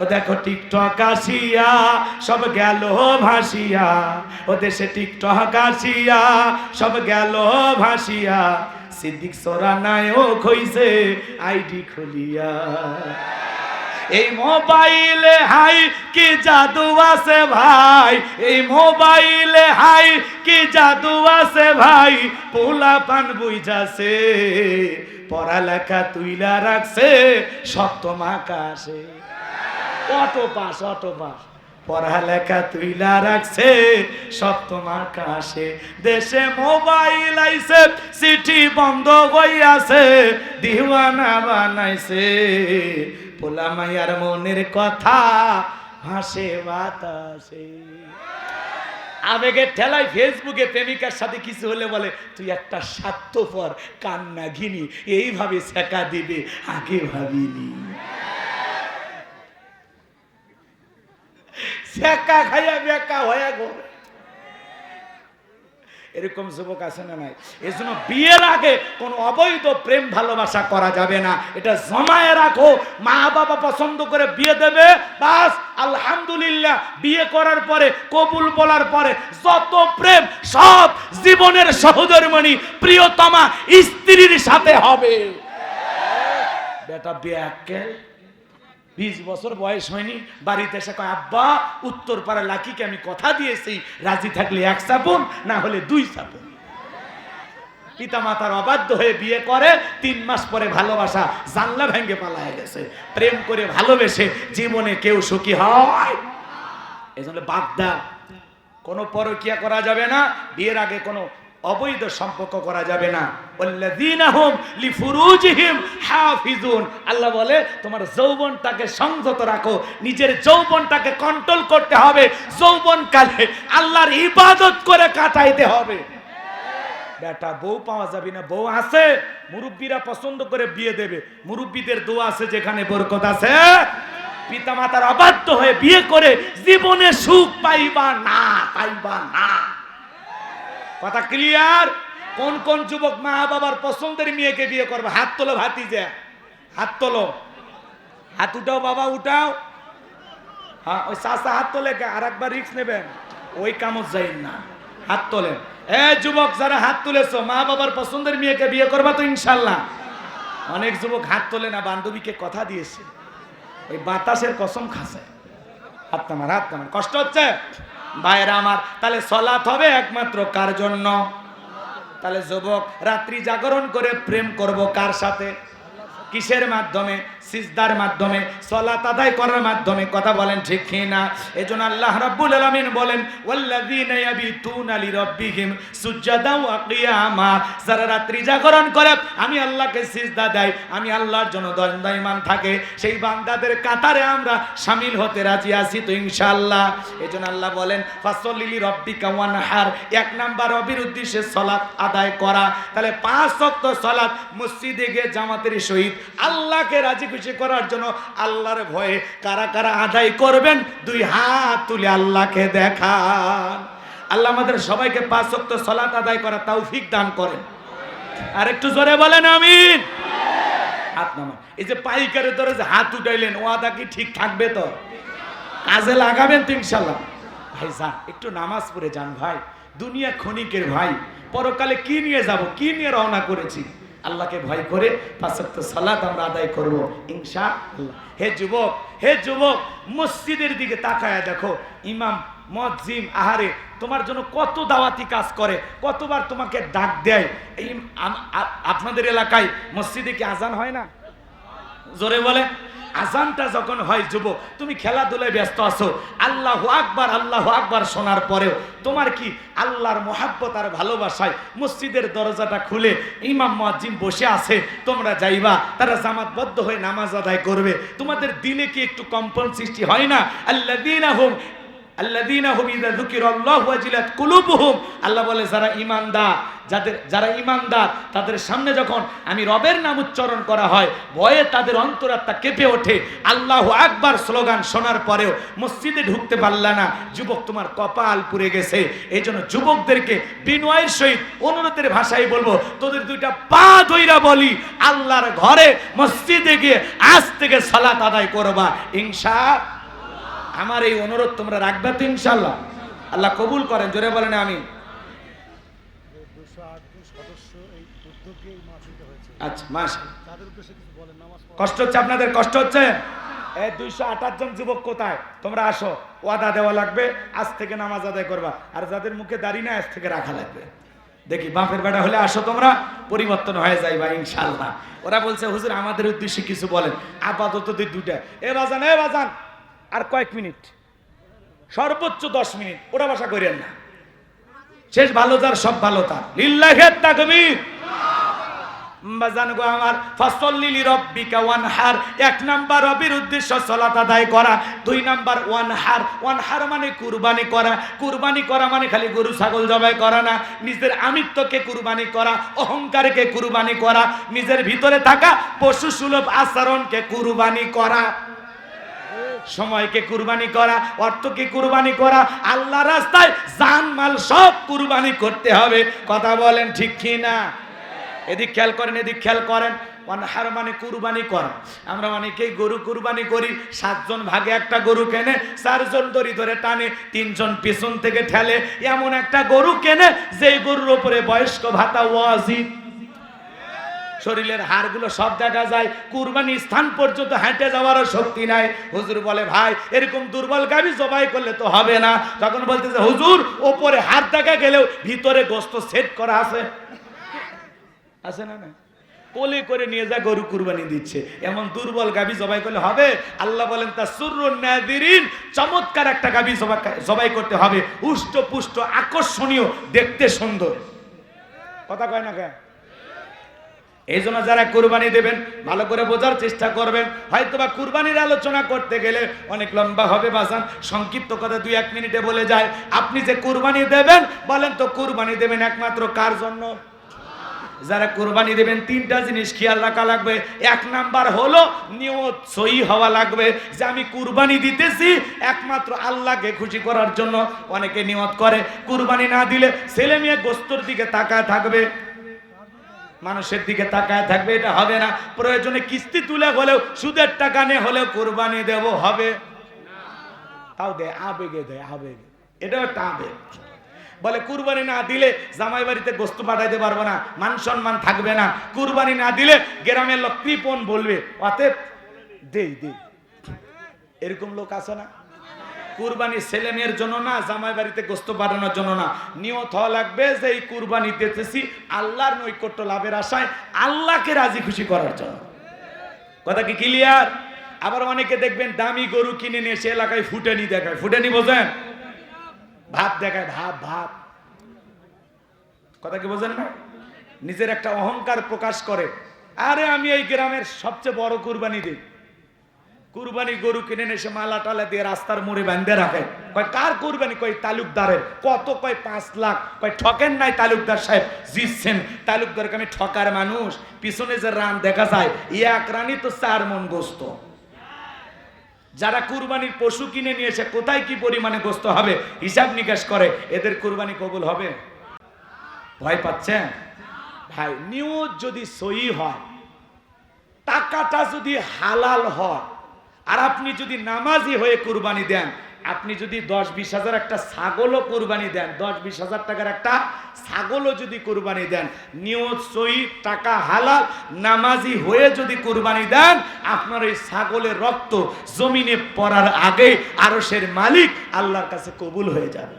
ও দেখো টিকটক আসিয়া সব গেল ভাসিয়া, ও দেশে টিকটক আসিয়া সব গেল ভাসিয়া, সিদ্দিক সোরা নায়ক হইছে আইডি খুলিয়া। এই মোবাইলে হাই কি জাদু আছে ভাই, এই মোবাইলে হাই কি জাদু আছে ভাই, পোলা পান বুঝাছে, পড়ালেখা তুইলা রাখছে সপ্তম আকাশে। অটো পাস পড়ালেখা তুইলা রাখছে সপ্তম আকাশে, দেশে মোবাইল আইছে চিঠি বন্ধ হইয়াছে, দিওয়ানা বানাইছে, পোলা মাইয়ার মনের কথা ভাসে বাতাসে। আবেগের ঠেলায় ফেসবুকে প্রেমিকার সাথে কিছু হলে বলে তুই একটা স্বার্থপর কান্না ঘিনি, এইভাবে শেখা দিবে আগে ভাবিনি। শেখা খাইয়া বেকা হয়ে গো, এরকম যুবক আছে না নাই? এই জন্য বিয়ের আগে কোনো অবৈধ প্রেম ভালোবাসা করা যাবে না, এটা জমায়ে রাখো। মা বাবা পছন্দ করে বিয়ে দেবে, বাস আলহামদুলিল্লাহ। বিয়ে করার পরে কবুল বলার পরে যত প্রেম সব জীবনের সহধর্মিণী প্রিয়তমা স্ত্রীর সাথে হবে। বেটা বেয়াক্কেল 20 বছর বয়স হয়নি, বাড়িতে এসে কয় আব্বা উত্তর পাড়া লাকিকে আমি কথা দিয়েছি, রাজি থাকলে 1 চাপুন, না হলে 2 চাপুন। পিতা মাতার অবাধ্য হয়ে বিয়ে করে, 3 মাস পরে ভালোবাসা জানলা ভেঙে পালায় গেছে। প্রেম করে ভালোবেসে জীবনে কেউ সুখী হয়? এজন্য বাগদা কোনো পরকিয়া করা যাবে না, বিয়ের আগে কোনো অবৈধ সম্পর্ক করা যাবে না। ওয়াল্লাযীনা হুম লিফুরুজিহিম হাফিজুন, আল্লাহ বলে তোমার যৌবনটাকে সংযত রাখো, নিজের যৌবনটাকে কন্ট্রোল করতে হবে, যৌবনকালে আল্লাহর ইবাদত করে কাটাইতে হবে। বেটা বউ পাওয়া যাবে না, বউ আছে, মুরব্বীরা পছন্দ করে বিয়ে দেবে, মুরব্বীদের দোয়া আছে, যেখানে বরকত আছে। পিতা মাতার অবাধ্য হয়ে বিয়ে করে জীবনে সুখ পাইবা না, পাইবা না। কথা ক্লিয়ার? কোন কোন যুবক মা বাবার পছন্দের মেয়েকে বিয়ে করবে? হাত তোলো ভাতিজা, হাত তোলো, হাত উঠাও বাবা উঠাও। হ্যাঁ ওই চাচা হাত তোলে, আর একবার রিস্ক নেবেন, ওই কামত যাই না, হাত তোলেন। যুবক যারা হাত তুলেছো, মা বাবার পছন্দের মেয়েকে বিয়ে করবা তো ইনশাল্লাহ? অনেক যুবক হাত তোলে না, বান্ধবীকে কথা দিয়েছে, ওই বাতাসের কসম খাসে। হাত নামান, হাত নামান, কষ্ট হচ্ছে ভাইরা আমার। তাহলে সলাত হবে একমাত্র কার জন্য? তাহলে যুবক রাত্রি জাগরণ করে প্রেম করব কার সাথে? কিসের মাধ্যমে? সিজদার মাধ্যমে, সালাত আদায় করার মাধ্যমে। কথা বলেন ঠিক কি না? এজন্য আল্লাহ রাব্বুল আলামিন বলেন ওয়াল্লাযীনা ইয়াবিতুনা লিরাব্বিহিম সুজদাও ওয়া কিয়ামা, যারা রাত্রি জাগরণ করে আমি আল্লাহকে সিজদা দেয়, আমি আল্লাহর জন্য দণ্ডায়মান থাকে, সেই বান্দাদের কাতারে আমরা শামিল হতে রাজি আছি তো ইনশাআল্লাহ। এজন্য আল্লাহ বলেন ফাসল্লি লিরাব্বিকা ওয়ানহার, 1 নাম্বার রবির উদ্দেশ্যে সালাত আদায় করা। তাহলে 5 ওয়াক্ত সালাত মসজিদে গিয়ে জামাতের সহিত আল্লাহকে রাজি করার জন্য আল্লাহর ভয়ে কারা কারা আদায় করবেন? 2 হাত তুলে আল্লাহকে দেখান। আল্লাহ আমাদের সবাইকে 5 ওয়াক্ত সালাত আদায় করার তৌফিক দান করেন। আর একটু জোরে বলেন আমিন। হাত নামান। এই যে পাইকারের ধরে যে হাত উঠাইলেন, ওয়াদা কি ঠিক থাকবে তো? কাজে লাগাবেন তো ইনশাআল্লাহ? ভাই যান একটু নামাজ পড়ে যান ভাই, দুনিয়া ক্ষণিকের ভাই, পরকালে কি নিয়ে যাব, কি নিয়ে রওনা করেছি? আল্লাহকে ভয় করে 5 ওয়াক্ত সালাত আমরা আদায় করব ইনশাআল্লাহ। হে যুবক, হে যুবক, মসজিদের দিকে তাকায়া দেখো, ইমাম মুয়াজ্জিন আহারে তোমার জন্য কত দাওয়াতি কাজ করে, কতবার তোমাকে ডাক দেয়। এই আপনাদের এলাকায় মসজিদে কি আজান হয় না? জোরে বলে। আজানটা যখন হয় যুবক, তুমি খেলাধুলায় ব্যস্ত আছো, আল্লাহু আকবার শোনার পরেও তোমার কি আল্লাহর মহাব্বত আর ভালোবাসায় মসজিদের দরজাটা খুলে ইমাম মুয়াজ্জিন বসে আছে, তোমরা যাইবা, তারা জামাতবদ্ধ হয়ে নামাজ আদায় করবে, তোমাদের দিলে কি একটু কম্পন সৃষ্টি হয় না? আল্লাযীনা হুম আল্লাযীনা হুম ইযা যুকিরাল্লাহু ওয়াজিলাত কুলুবুহুম, আল্লাহ বলে যারা ঈমানদার তাদের সামনে যখন আমি রবের নাম উচ্চারণ করা হয় ভয়ে তাদের অন্তরাত্মা কেঁপে ওঠে। আল্লাহু আকবার স্লোগান শোনার পরেও মসজিদে ঢুকতে পারলা না, যুবক তোমার কপাল পুড়ে গেছে। এই জন্য যুবকদেরকে বিনয়ের সহিত অনুরোধের ভাষায় বলবো, তোদের দুইটা পা ধইরা বলি, আল্লাহর ঘরে মসজিদে গিয়ে আজ থেকে সালাত আদায় করবা ইনশাআল্লাহ। আমার এই অনুরোধ তোমরা রাখবে তো ইনশাআল্লাহ? আল্লাহ কবুল করেন, জোরে বলেন আমিন। আচ্ছা কষ্ট হচ্ছে আপনাদের? কষ্ট হচ্ছে? এই 228 জন যুবক কোথায়? তোমরা আসো, ওয়াদা দেওয়া লাগবে, আজ থেকে নামাজ আদায় করবা। আর যাদের মুখে দাড়ি না আজ থেকে রাখা লাগবে। দেখি বাপের বেটা হলে আসো, তোমরা পরিবর্তন হয়ে যাইবা ইনশাআল্লাহ। ওরা বলছে হুজুর আমাদের উদ্দেশ্যে কিছু বলেন। আপাতত দুইটা এ বাজান আর কয়েক মিনিট, সর্বোচ্চ 10 মিনিট, ওরা ভাষা করেন না। শেষ ভালো যার সব ভালো তার, লিল্লাহি তাকবীর। বাজান গো আমার, ফাসল্লি লিরাব্বিকা ওয়ানহার, 1 নাম্বার রবের উদ্দেশ্য সালাত আদায় করা। 2 নাম্বার ওয়ানহার মানে কুরবানি করা। কুরবানি করা মানে খালি গরু ছাগল জবাই করা না, নিজের আমিত্বকে কুরবানি করা, অহংকারকে কুরবানি করা, নিজের ভিতরে থাকা পশু সুলভ আচরণকে কুরবানি করা, সময়কে কুরবানি করা, অর্থকে কুরবানি করা, আল্লাহ রাস্তায় জান মাল সব কুরবানি করতে হবে। কথা বলেন ঠিক কি না? এদিক খেয়াল করেন। ওয়ানহার মানে কুরবানি করা। আমরা অনেকেই গরু কুরবানি করি, 7 জন ভাগে একটা গরু কেনে, 4 জন দড়ি ধরে টানে, 3 জন পিছন থেকে ঠেলে, এমন একটা গরু কেনে যেই গরুর উপরে বয়স্ক ভাতা ওয়াজিব। শরীরের হাড়গুলো সব দেখা যায়, কুরবানি স্থান পর্যন্ত হেঁটে যাওয়ারও শক্তি নাই। হুজুর বলে ভাই এরকম দুর্বল গাভী জবাই করলে তো হবে না। তখন বলতেছে হুজুর ওপরে হাত দেখা গেলেও ভিতরে গোশত সেট করা আছে না? কোলে করে নিয়ে যা গরু কুরবানি দিচ্ছে, এমন দুর্বল গাভী জবাই করলে হবে? আল্লাহ বলেন তাসুরুন নাযিরিন, চমৎকার একটা গাভী জবাই করতে হবে, উষ্ট পুষ্ট আকর্ষণীয়, দেখতে সুন্দর। কথা কয় না কেন? এই জন্য যারা কুরবানি দেবেন ভালো করে বোঝার চেষ্টা করবেন। হয়তোবা কুরবানির আলোচনা করতে গেলে অনেক লম্বা হবে বাজান, সংক্ষিপ্ত কথা 2-1 মিনিটে বলে যায়। আপনি যে কুরবানি দেবেন, বলেন তো কুরবানি দেবেন একমাত্র কার জন্য? যারা কুরবানি দেবেন 3টা জিনিস খেয়াল রাখা লাগবে। 1 নাম্বার হলো নিয়ত সহি হওয়া লাগবে যে আমি কুরবানি দিতেছি একমাত্র আল্লাহকে খুশি করার জন্য। অনেকে নিয়ত করে কুরবানি না দিলে ছেলে মেয়ে গোস্তর দিকে তাকায় থাকবে, মানুষের দিকে তাকায় থাকবে, এটা হবে না। প্রয়োজনে কিস্তি তুলে হলেও, সুদের টাকা নিয়ে হলেও কুরবানি দেব হবে, তাও দেয় আবেগে, এটাও একটা আবেগ। বলে কুরবানি না দিলে জামাই বাড়িতে গোস্ত পাঠাইতে পারবো না, মান সম্মান থাকবে না। কুরবানি না দিলে গ্রামের লোক কৃপণ বলবে, অতএব দেই। এরকম লোক আছে না? কুরবানি ছেলে মেয়ের জন্য না, জামাই বাড়িতে গোস্ত পাঠানোর জন্য না। নিয়ত হওয়া লাগবে যে এই কুরবানি দিতেছি আল্লাহর নৈকট্য লাভের আশায়, আল্লাহকে রাজি খুশি করার জন্য। কথা কি ক্লিয়ার? আবার অনেকে দেখবেন দামি গরু কিনে নিয়ে সে এলাকায় ফুটানি দেখায়। ফুটানি বোঝেন? ভাব দেখায়, ভাব। কথা কি বোঝেন না? নিজের একটা অহংকার প্রকাশ করে, আরে আমি এই গ্রামের সবচেয়ে বড় কুরবানি দিই। কুরবানি গরু কিনে নিয়ে এসে মালা টালা দিয়ে রাস্তার মোড়ে বাঁধে রাখে। কয় কার কুরবানি? কয় তালুকদারের। কত? কয় 5 লাখ। কয় ঠকেন নাই তালুকদার সাহেব, জিতছেন। তালুকদারকে আমি ঠকার মানুষ? পিছনে যে রান দেখা যায়, 1 রানই তো 4 মণ গোস্ত। যারা কুরবানির পশু কিনে নিয়ে এসে কোথায় কি পরিমাণে গোস্ত হবে হিসাব নিকাশ করে, এদের কুরবানি কবুল হবে? ভয় পাচ্ছেন ভাই? নিয়ত যদি সহি হয়, টাকাটা যদি হালাল হয়, আর আপনি যদি নামাজি হয়ে কুরবানি দেন, আপনি যদি 10-20 হাজার একটা ছাগলও কুরবানি দেন, 10-20 হাজার টাকার একটা ছাগলও যদি কুরবানি দেন, নিয়ত সহি, টাকা হালাল, নামাজি হয়ে যদি কুরবানি দেন, আপনার এই ছাগলের রক্ত জমিনে পড়ার আগে আরশের মালিক আল্লাহর কাছে কবুল হয়ে যাবে।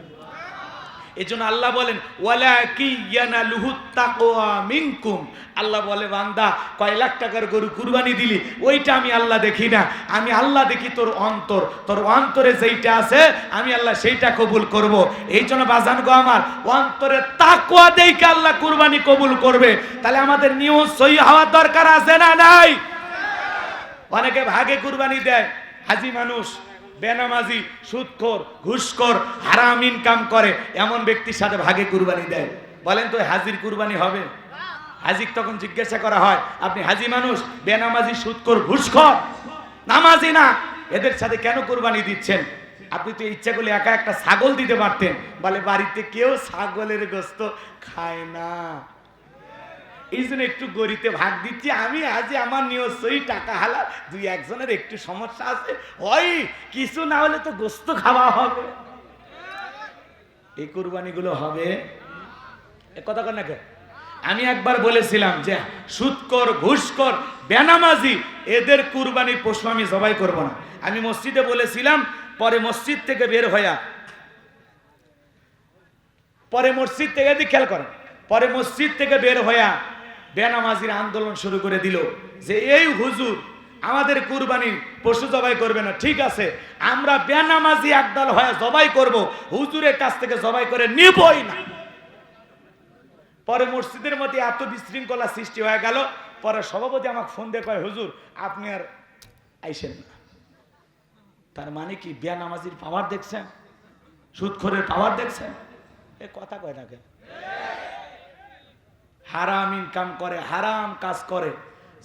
এজন্য আল্লাহ বলেন ওয়ালাকিয়ানালুহুত তাকওয়া মিনকুম। আল্লাহ বলে বান্দা কয় লাখ টাকার গরু কুরবানি দিলি, ওইটা আমি আল্লাহ দেখি না, আমি আল্লাহ দেখি তোর অন্তর। তোর অন্তরে যেইটা আছে আমি আল্লাহ সেইটা কবুল করব। এই জন্য বাজান গো আমার, অন্তরে তাকওয়া দেখে আল্লাহ কুরবানি কবুল করবে। তাহলে আমাদের নিয়ত সহি হওয়ার দরকার আছে না নাই? অনেকে ভাগে কুরবানি দেয়, হাজি মানুষ বেনামাজি, সুদখোর, ঘুষখোর, হারাম ইনকাম করে এমন ব্যক্তির সাথে ভাগে কুরবানি দেয়, বলেন তো হাজির কুরবানি হবে? হাজিক তখন জিজ্ঞাসা করা হয়, আপনি হাজি মানুষ, বেনামাজি, সুদখোর, ঘুষখোর, নামাজি না, এদের সাথে কেন কুরবানি দিচ্ছেন? আপনি তো ইচ্ছা করলে একা একটা ছাগল দিতে পারতেন। বলে বাড়িতে কেউ ছাগলের গোশত খায় না, এই জন্য একটু গরিতে ভাগ দিচ্ছি। আমি আজ আমার নিয়সই টাকা হালাল, দুই একজনের একটু সমস্যা আছে, হয় কিছু না হলে তো গোশত খাওয়া হবে। এই কুরবানিগুলো হবে, এ কথা কর না কেন? আমি একবার বলেছিলাম যে সুদখোর, ঘুষখোর, বেনামাজি এদের কুরবানির পশু আমি জবাই করব না। আমি মসজিদে বলেছিলাম, পরে মসজিদ থেকে বের হইয়া, পরে মসজিদ থেকে খেয়াল করেন, পরে মসজিদ থেকে বের হইয়া বেনামাজির আন্দোলন শুরু করে দিল যে এই হুজুর আমাদের কুরবানি পশু জবাই করবে না, ঠিক আছে আমরা বেনামাজি একদল হয়ে জবাই করব, হুজুরের কাছ থেকে জবাই করে নিবই না। পরে মসজিদের মধ্যে এত বিশৃঙ্খলা সৃষ্টি হয়ে গেল, পরে সভাপতি আমাকে ফোন দিয়ে কয়, হুজুর আপনি আর আইসেন না। তার মানে কি বেনামাজির পাওয়ার দেখছেন, সুদখোরের পাওয়ার দেখছেন? এ কথা কয় না কেন? হারাম ইনকাম করে, হারাম কাজ করে,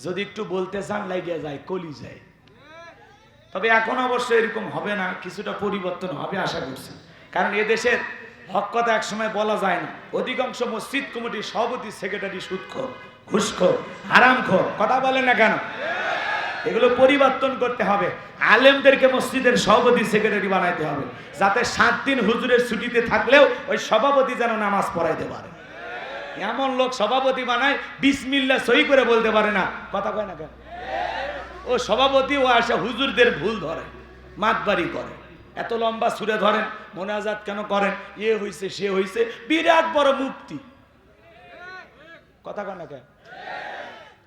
যদি একটু বলতে চান লাগিয়ে যায়, কলি যায়। তবে এখন অবশ্য এরকম হবে না, কিছুটা পরিবর্তন হবে আশা করছি, কারণ এদেশের হক কথা একসময় বলা যায় না। অধিকাংশ মসজিদ কমিটির সভাপতি, সেক্রেটারি সুদখোর, ঘুষখোর, হারামখোর, কথা বলেন না কেন? এগুলো পরিবর্তন করতে হবে। আলেমদেরকে মসজিদের সভাপতি, সেক্রেটারি বানাইতে হবে, যাতে 7 দিন হুজুরের ছুটিতে থাকলেও ওই সভাপতি যেন নামাজ পড়াইতে পারে। এমন লোক সভাপতি বানায় বিসমিল্লাহ সহি করে বলতে পারে না, কথা কয় না কেন? ও সভাপতি, ও আসে হুজুরদের ভুল ধরে, মাতবাড়ি করে, এত লম্বা সুরে ধরেন, মোনাজাত কেন করেন, এ হইছে সে হইছে, বিরাট বড় মুফতি, কথা কয় না কেন?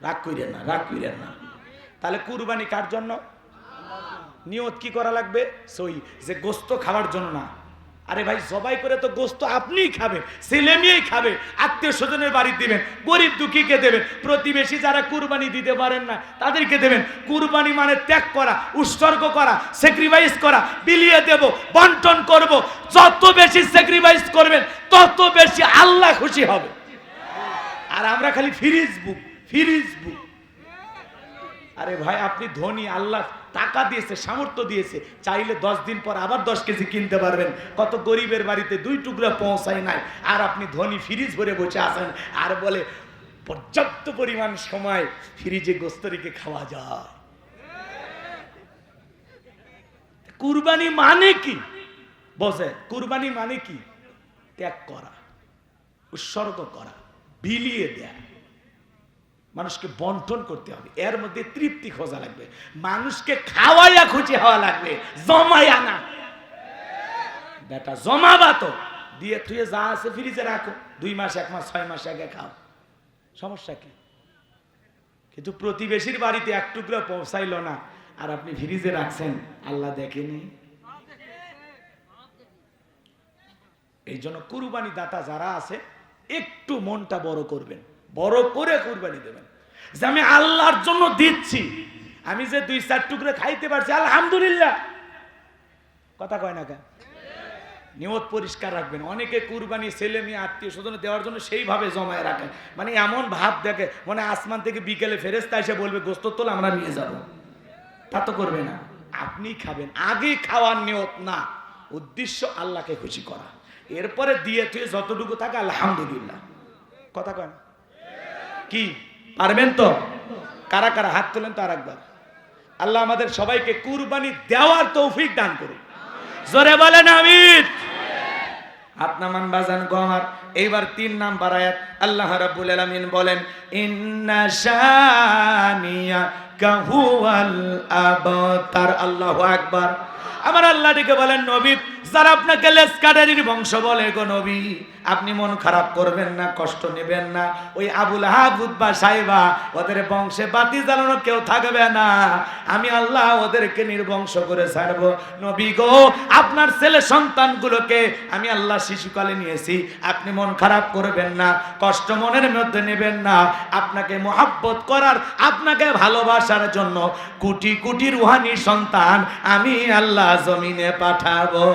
রাগ কইরেন না, রাগ কইরেন না। তাহলে কুরবানি কার জন্য? নিয়ত কি করা লাগবে? সই, যে গোস্ত খাওয়ার জন্য না। আরে ভাই জবাই করে তো গোস্ত আপনিই খাবেন, ছেলে মেয়েই খাবে, আত্মীয় স্বজনের বাড়ি দিবেন, গরিব দুঃখীকে দেবেন, প্রতিবেশী যারা কুরবানি দিতে পারেন না তাদেরকে দেবেন। কুরবানি মানে ত্যাগ করা, উৎসর্গ করা, স্যাক্রিফাইস করা, বিলিয়ে দেব, বন্টন করব। যত বেশি স্যাক্রিফাইস করবেন তত বেশি আল্লাহ খুশি হবে। আর আমরা খালি ফিরিজ বুক, ফিরিজ বুক। আরে ভাই আপনি ধনী, আল্লাহ টাকা দিয়েছে, সামর্থ্য দিয়েছে, চাইলে 10 দিন পর আবার 10 কেজি কিনতে পারবেন। কত গরিবের বাড়িতে 2 টুকরা পৌঁছায় নাই, আর আপনি ধনী ফ্রিজ ভরে বসে আছেন আর বলে পর্যাপ্ত পরিমাণ সময় ফ্রিজে গোস্ত রেখে খাওয়া যায়। কুরবানি মানে কি বোঝে? কুরবানি মানে কি? ত্যাগ করা, উৎসর্গ করা, বিলিয়ে দেয়া, মানুষকে বন্টন করতে হবে, এর মধ্যে তৃপ্তি খোঁজা লাগবে, মানুষকে খাওয়াইয়া খুশি হওয়া লাগবে, জমাইয়া না। বেটা জমাবা তো, দিয়ে তুই যা আছে ফ্রিজে রাখো, 2 মাস 1 মাস 6 মাস আগে খাও, সমস্যা কি? কিন্তু প্রতিবেশীর বাড়িতে 1 টুকরা পৌঁছাইল না আর আপনি ফ্রিজে রাখছেন, আল্লাহ দেখেনি? এই জন্য কুরবানি দাতা যারা আছে একটু মনটা বড় করবেন, বড় করে কুরবানি দেবেন, যে আমি আল্লাহর জন্য দিচ্ছি, আমি যে 2-4 টুকরা খাইতে পারছি আলহামদুলিল্লাহ, কথা কয় না কেন? নিয়ত পরিষ্কার রাখবেন। অনেকে কুরবানি ছেলে মেয়ে আত্মীয় স্বজন দেওয়ার জন্য সেইভাবে জমায় রাখে, মানে এমন ভাব দেখে মানে আসমান থেকে বিকেলে ফেরেশতা এসে বলবে গোস্ত তোল আমরা নিয়ে যাব, তা তো করবে না। আপনি খাবেন, আগে খাওয়ার নিয়ত না, উদ্দেশ্য আল্লাহকে খুশি করা, এরপরে দিয়ে তুই যতটুকু থাকে আলহামদুলিল্লাহ, কথা কয় না? কি পারবেন তো? কারা কারা হাত তোলেন তো আরেকবার। আল্লাহ আমাদের সবাইকে কুরবানি দেওয়ার তৌফিক দান করুন, জোরে বলেন আমিন। হাত নামান বাজান গো আমার। এইবার 3 নাম্বার আয়াত আল্লাহ রাব্বুল আলামিন বলেন, ইন্না শানিয়াকা হুয়াল আবতার। আল্লাহু আকবার। আমার আল্লাহ ডেকে বলেন, নবী যারা আপনাকে লেসকাটারির বংশ বলে গো নবী, আপনি মন খারাপ করবেন না, কষ্ট নেবেন না। ওই আবুল আহাব উতবা সাইবা ওদের বংশে বাতি জ্বালানো কেউ থাকবে না, আমি আল্লাহ ওদেরকে নির্বংশ করে ছাড়বো। নবী গো, আপনার ছেলে সন্তানগুলোকে আমি আল্লাহ শিশুকালে নিয়েছি, আপনি মন খারাপ করবেন না, কষ্ট মনের মধ্যে নেবেন না। আপনাকে মোহাব্বত করার, আপনাকে ভালোবাসার জন্য কোটি কোটি রুহানি সন্তান আমি আল্লাহ জমিনে পাঠাবো।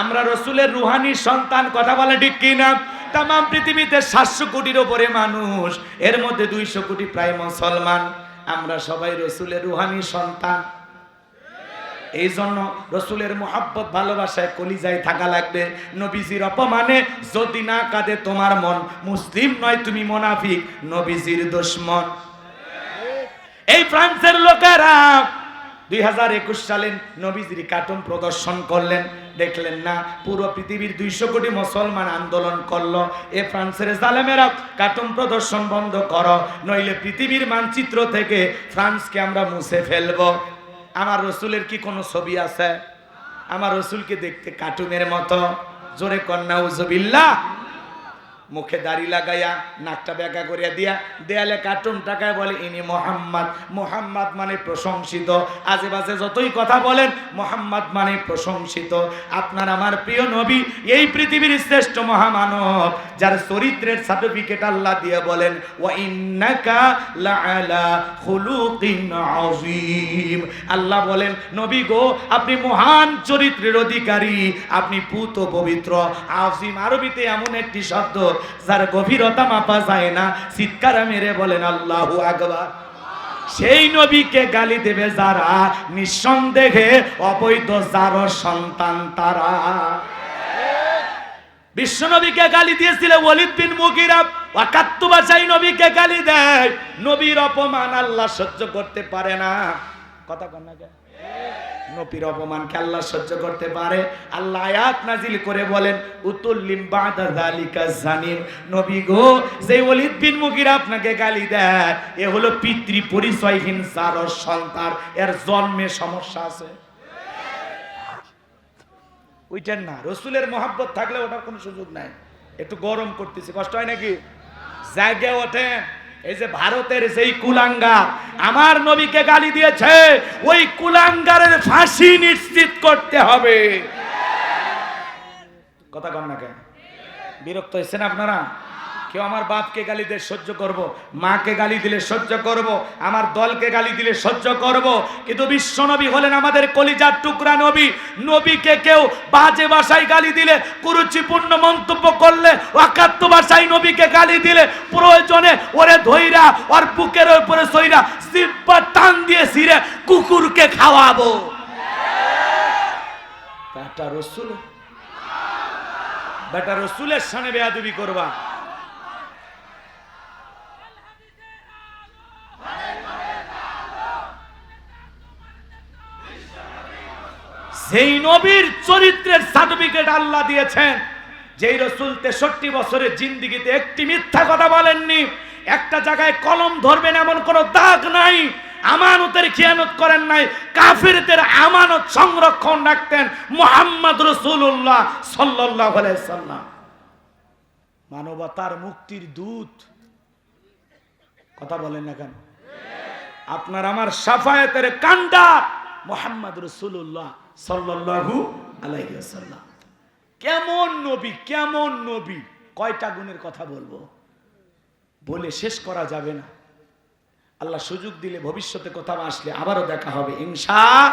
আমরা রসুলের রুহানি সন্তান, কথা বলে ঠিক কিনা? তাম পৃথিবীতে 700 কোটির উপরে মানুষ, এর মধ্যে 200 কোটি প্রায় মুসলমান। আমরা সবাই রসুলের রুহানি সন্তান। এই জন্য রসুলের মোহাব্বত ভালোবাসায় কলিজায় থাকা লাগবে। নবীজির অপমানে যদি না কাঁদে তোমার মন, মুসলিম নয় তুমি মুনাফিক, নবীজির দুশমন। এই ফ্রান্সের লোকেরা 2021 সালে নবীজির কার্টুন প্রদর্শন করলেন, দেখলেন না? পুরো পৃথিবীর 200 কোটি মুসলমান আন্দোলন করলো, এ ফ্রান্সের জালেমেরা কার্টুন প্রদর্শন বন্ধ করো, নইলে পৃথিবীর মানচিত্র থেকে ফ্রান্সকে আমরা মুছে ফেলবো। আমার রসুলের কি কোনো ছবি আছে? আমার রসুলকে দেখতে কার্টুনের মতো। জোরে কন্যা উজুবিল্লাহ। মুখে দাড়ি লাগাইয়া, নাকটা বেঁকা করিয়া দিয়া, দেয়ালে কার্টুন টাকায় বলে ইনি মোহাম্মদ। মোহাম্মদ মানে প্রশংসিত। আজে বাজে যতই কথা বলেন, মোহাম্মদ মানে প্রশংসিত। আপনার আমার প্রিয় নবী এই পৃথিবীর শ্রেষ্ঠ মহামানব, যার চরিত্রের সার্টিফিকেট আল্লাহ দিয়ে বলেন ওয়া ইন্নাকা লাআলা খুলুকিন আযীম। আল্লাহ বলেন নবী গো, আপনি মহান চরিত্রের অধিকারী, আপনি পুত পবিত্র। আযীম আরবিতে এমন একটি শব্দ যার গভীরতা মাপা যায় না। চিৎকার মেরে বলেন আল্লাহু আকবার। সেই নবীকে গালি দেবে যারা, নিঃসন্দেহে অবৈধ যার সন্তান তারা। বিশ্ব নবীকে গালি দিয়েছিল ওয়ালিদ বিন মুগিরা, ওয়াকাত্তু বাসাই নবীকে গালি দেয়। নবীর অপমান আল্লাহ সহ্য করতে পারে না। কথা কন না? নবীর অপমানকে আল্লাহ সহ্য করতে পারে। আল্লাহ আয়াত নাজিল করে বলেন উতুল্লিম বাদা যালিকা জানিম। নবী গো, যে ওয়ালিদ বিন মুগিরা আপনাকে গালি দেয়, এ হলো পিতৃ পরিচয়হীন যার সন্তান, এর জন্মে সমস্যা আছে। ওইটার না, রসুলের মহাব্বত থাকলে ওটার কোনো সুযোগ নাই। একটু গরম করতেছি, কষ্ট হয় নাকি? জায়গা ওঠেন। এই যে ভারতের যেই কুলাঙ্গার আমার নবীকে গালি দিয়েছে, ওই কুলাঙ্গারের ফাঁসি নিশ্চিত করতে হবে। কথা কম না কেন? বিরক্ত হয়েছেন আপনারা? কেউ আমার বাপকে গালি দিলে সহ্য করব, মাকে গালি দিলে সহ্য করব, আমার দলকে গালি দিলে সহ্য করব, কিন্তু বিশ্ব নবী হলেন আমাদের কলিজার টুকরা নবী। নবীকে কেউ বাজে ভাষায় গালি দিলে, কুরুচিপূর্ণ মন্তব্য করলে, ওয়াকাত্তু ভাষায় নবীকে গালি দিলে, প্রয়োজনে ওরে ধইরা ওর বুকের উপরে সইরা জিহ্বা টান দিয়ে ছিঁড়ে কুকুরকে খাওয়াবো। বেটা রসুলের সামনে বেয়াদবি করবা। সেই নবীর চরিত্রের সার্টিফিকেট আল্লাহ দিয়েছেন, যেই রসুল 63 বছরের জিন্দেগিতে একটি মিথ্যা কথা বলেননি, একটা জায়গায় কলম ধরবেন এমন কোন দাগ নাই, আমানতের খিয়ানত করেন নাই, কাফিরদের আমানত সংরক্ষণ রাখতেন মুহাম্মদ রাসূলুল্লাহ সাল্লাল্লাহু আলাইহি সাল্লাম। মানবতার মুক্তির দূত। কথা বলেন না কেন? আপনার আমার শাফায়াতের কান্ডা মুহাম্মদ রাসূলুল্লাহ সাল্লাল্লাহু আলাইহি ওয়াসাল্লাম। কেমন নবী, কেমন নবী! কয়টা গুণের কথা বলবো, বলে শেষ করা যাবে না। আল্লাহ সুযোগ দিলে ভবিষ্যতে কথা আসলে আবারও দেখা হবে ইনশাআল্লাহ।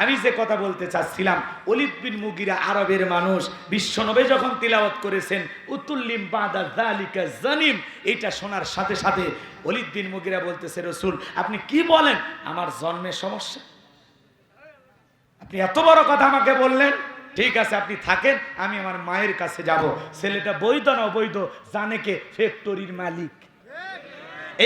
আমি যে কথা বলতে চাচ্ছিলাম, ওয়ালিদ বিন মুগিরা আরবের মানুষ, বিশ্বনবী যখন তিলাওয়াত করেছেন উতুল্লিম বাদা যালিকা জানিম, এটা শোনার সাথে সাথে ওয়ালিদ বিন মুগিরা বলতেছে রাসূল আপনি কি বলেন, আমার জন্মের সমস্যা, আপনি এত বড় কথা আমাকে বললেন, ঠিক আছে আপনি থাকেন, আমি আমার মায়ের কাছে যাব। ছেলেটা বৈধ না অবৈধ জানে কে? ফ্যাক্টরির মালিক।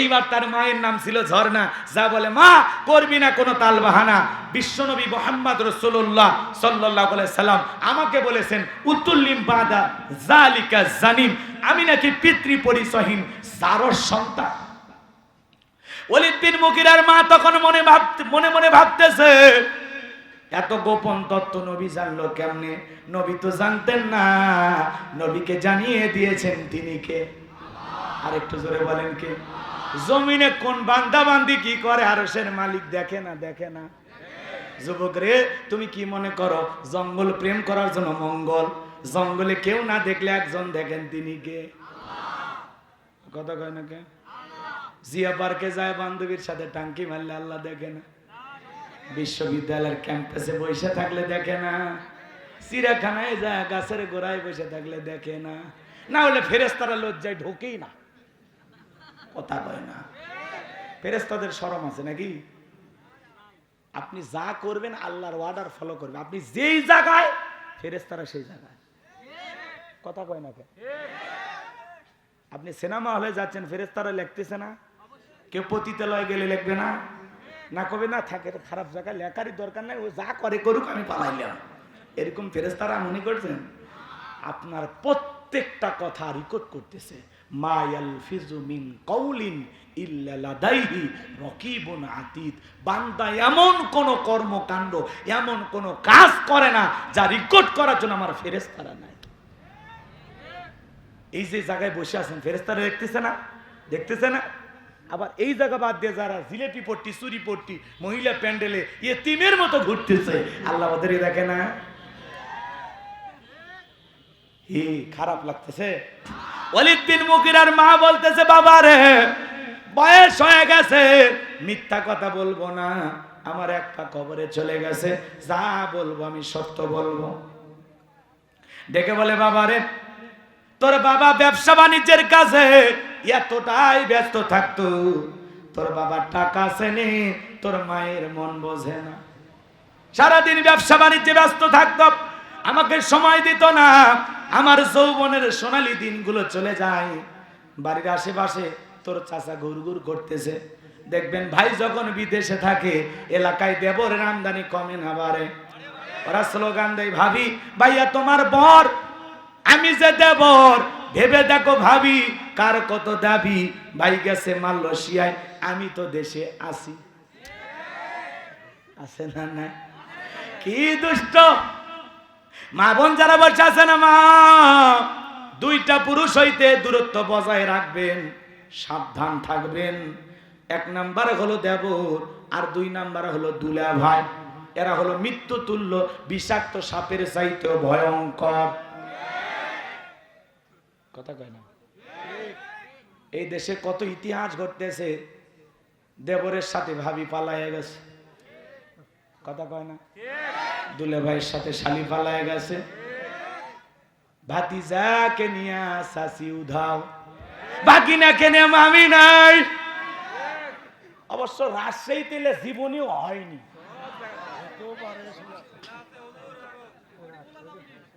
এইবার তার মায়ের নাম ছিল ঝর্ণা। যা বলে মা করবি না কোনো তালবাহানা, বিশ্বনবী মুহাম্মদ রাসূলুল্লাহ সাল্লাল্লাহু আলাইহি সাল্লাম আমাকে বলেছেন উতুল্লিম বাদা যালিকা জানিম, আমি নাকি পিতৃ পরিচয়হীন যার সন্তান। ওয়ালিদ বিন মুগিরার মা তখন মনে মনে ভাবতেছে এত গোপন তত্ত্ব নবী জানলো কেমনে? নবী তো জানতেন না, নবীকে জানিয়ে দিয়েছেন তিনি কে? আর একটু জোরে বলেন কে? জমিনে কোন বান্দা বান্দি কি করে আরশের মালিক দেখে না? দেখে না? যুবক রে, তুমি কি মনে করো জঙ্গল প্রেম করার জন্য মঙ্গল? জঙ্গলে কেউ না দেখলে একজন দেখেন, তিনি কে? কথা কয় না কে? জিয়া পার্কে যায় বান্ধবীর সাথে টাঙ্কি মারলে আল্লাহ দেখে না? বিশ্ববিদ্যালয়ের ক্যাম্পাসে বসে থাকলে দেখে না? চিড়িয়াখানায় যায় গাছের গোড়ায় বসে থাকলে দেখে না? না হলে ফেরেশতারা লজ্জায় ঢোকেই না। কথা কয় না? ফেরেশতাদের শরম আছে নাকি? আপনি যা করবেন আল্লাহর অর্ডার ফলো করবেন। আপনি যেই জায়গায়, ফেরেশতারা সেই জায়গায়। কথা কয় না? আপনি সিনেমা হলে যাচ্ছেন, ফেরেশতারা লিখতেছে না? কেউ পতিতালয়ে গেলে লিখবে না? না কবে না থাকে খারাপ জায়গায় লেখারই দরকার নাই, ও যা করে করুক, আমি পালাইলাম। এরকম ফেরেশতারা মনে করছেন? আপনার প্রত্যেকটা কথা রেকর্ড করতেছে। মা ইয়ালফিজু মিন কাউলিন ইল্লা লাদাইহি রাকিবুন আতীদ। বান্দা এমন কোন কর্মকাণ্ড, এমন কোন কাজ করে না যা রেকর্ড করার জন্য আমার ফেরেশতারা নাই। এই যে জায়গায় বসে আছেন, ফেরেশতারা দেখতেছে না? দেখতেছে না? আবার এই জায়গা বাদ দিয়ে যারা জিলেপি পট্টি, চুরি পট্টি, মহিলা প্যান্ডেলে ইয়েতিমের মতো ঘুরতেছে, আল্লাহ ওদেরই দেখে না? হি খারাপ লাগতেছে। ওয়ালিদ বিন মুগিরার মা বলতেছে, বাবা রে বয়স হয়ে গেছে, মিথ্যা কথা বলবো না, আমার এক পা কবরে চলে গেছে, যা বলবো আমি সত্য বলবো। ডেকে বলে, বাবা রে তোর বাবা ব্যবসা বাণিজ্যের কাজে এতটাই ব্যস্ত থাকতো, তোর বাবার টাকা চেনে, তোর মায়ের মন বোঝে না। সারাদিন ব্যবসা বাণিজ্যে ব্যস্ত থাকতো, আমাকে সময় দিত না। আমার যৌবনের সোনালী দিনগুলো চলে যায়। বাড়ির আশেপাশে তোর চাচা ঘুরঘুর করতেছে, দেখবেন ভাই যখন বিদেশে থাকে এলাকায় দেবরের আমদানি কমে না বাড়ে। ওরা স্লোগান দেয়, ভাবি ভাইয়া তোমার বর, আমি যে দেবর, ভেবে দেখো ভাবি কার কত দাবি। ভাই গেছে মালয়েশিয়ায়, আমি তো দেশে আছি। আছে না? না কি দুষ্ট মা বোন যারা বসে আছে না, মা দুইটা পুরুষ হইতে দূরত্ব বজায় রাখবেন, সাবধান থাকবেন। এক নাম্বার হলো দেবর, আর দুই নাম্বার হলো দুলা ভাই। এরা হলো মৃত্যু তুল্য, বিষাক্ত সাপের চাইতেও ভয়ঙ্কর। কথা কয় না? এই দেশে কত ইতিহাস ঘটতেছে, দেবরের সাথে ভাবি পালায় গেছে। কথা কয় না? দুলে ভাইয়ের সাথে শালি পালায় গেছে, ভাতিজাকে নিয়ে শাশি উধাও, বাকিনাকে নিয়ে মামি নাই। অবশ্য রাজশাহী তেলে জীবনেও হয়নি।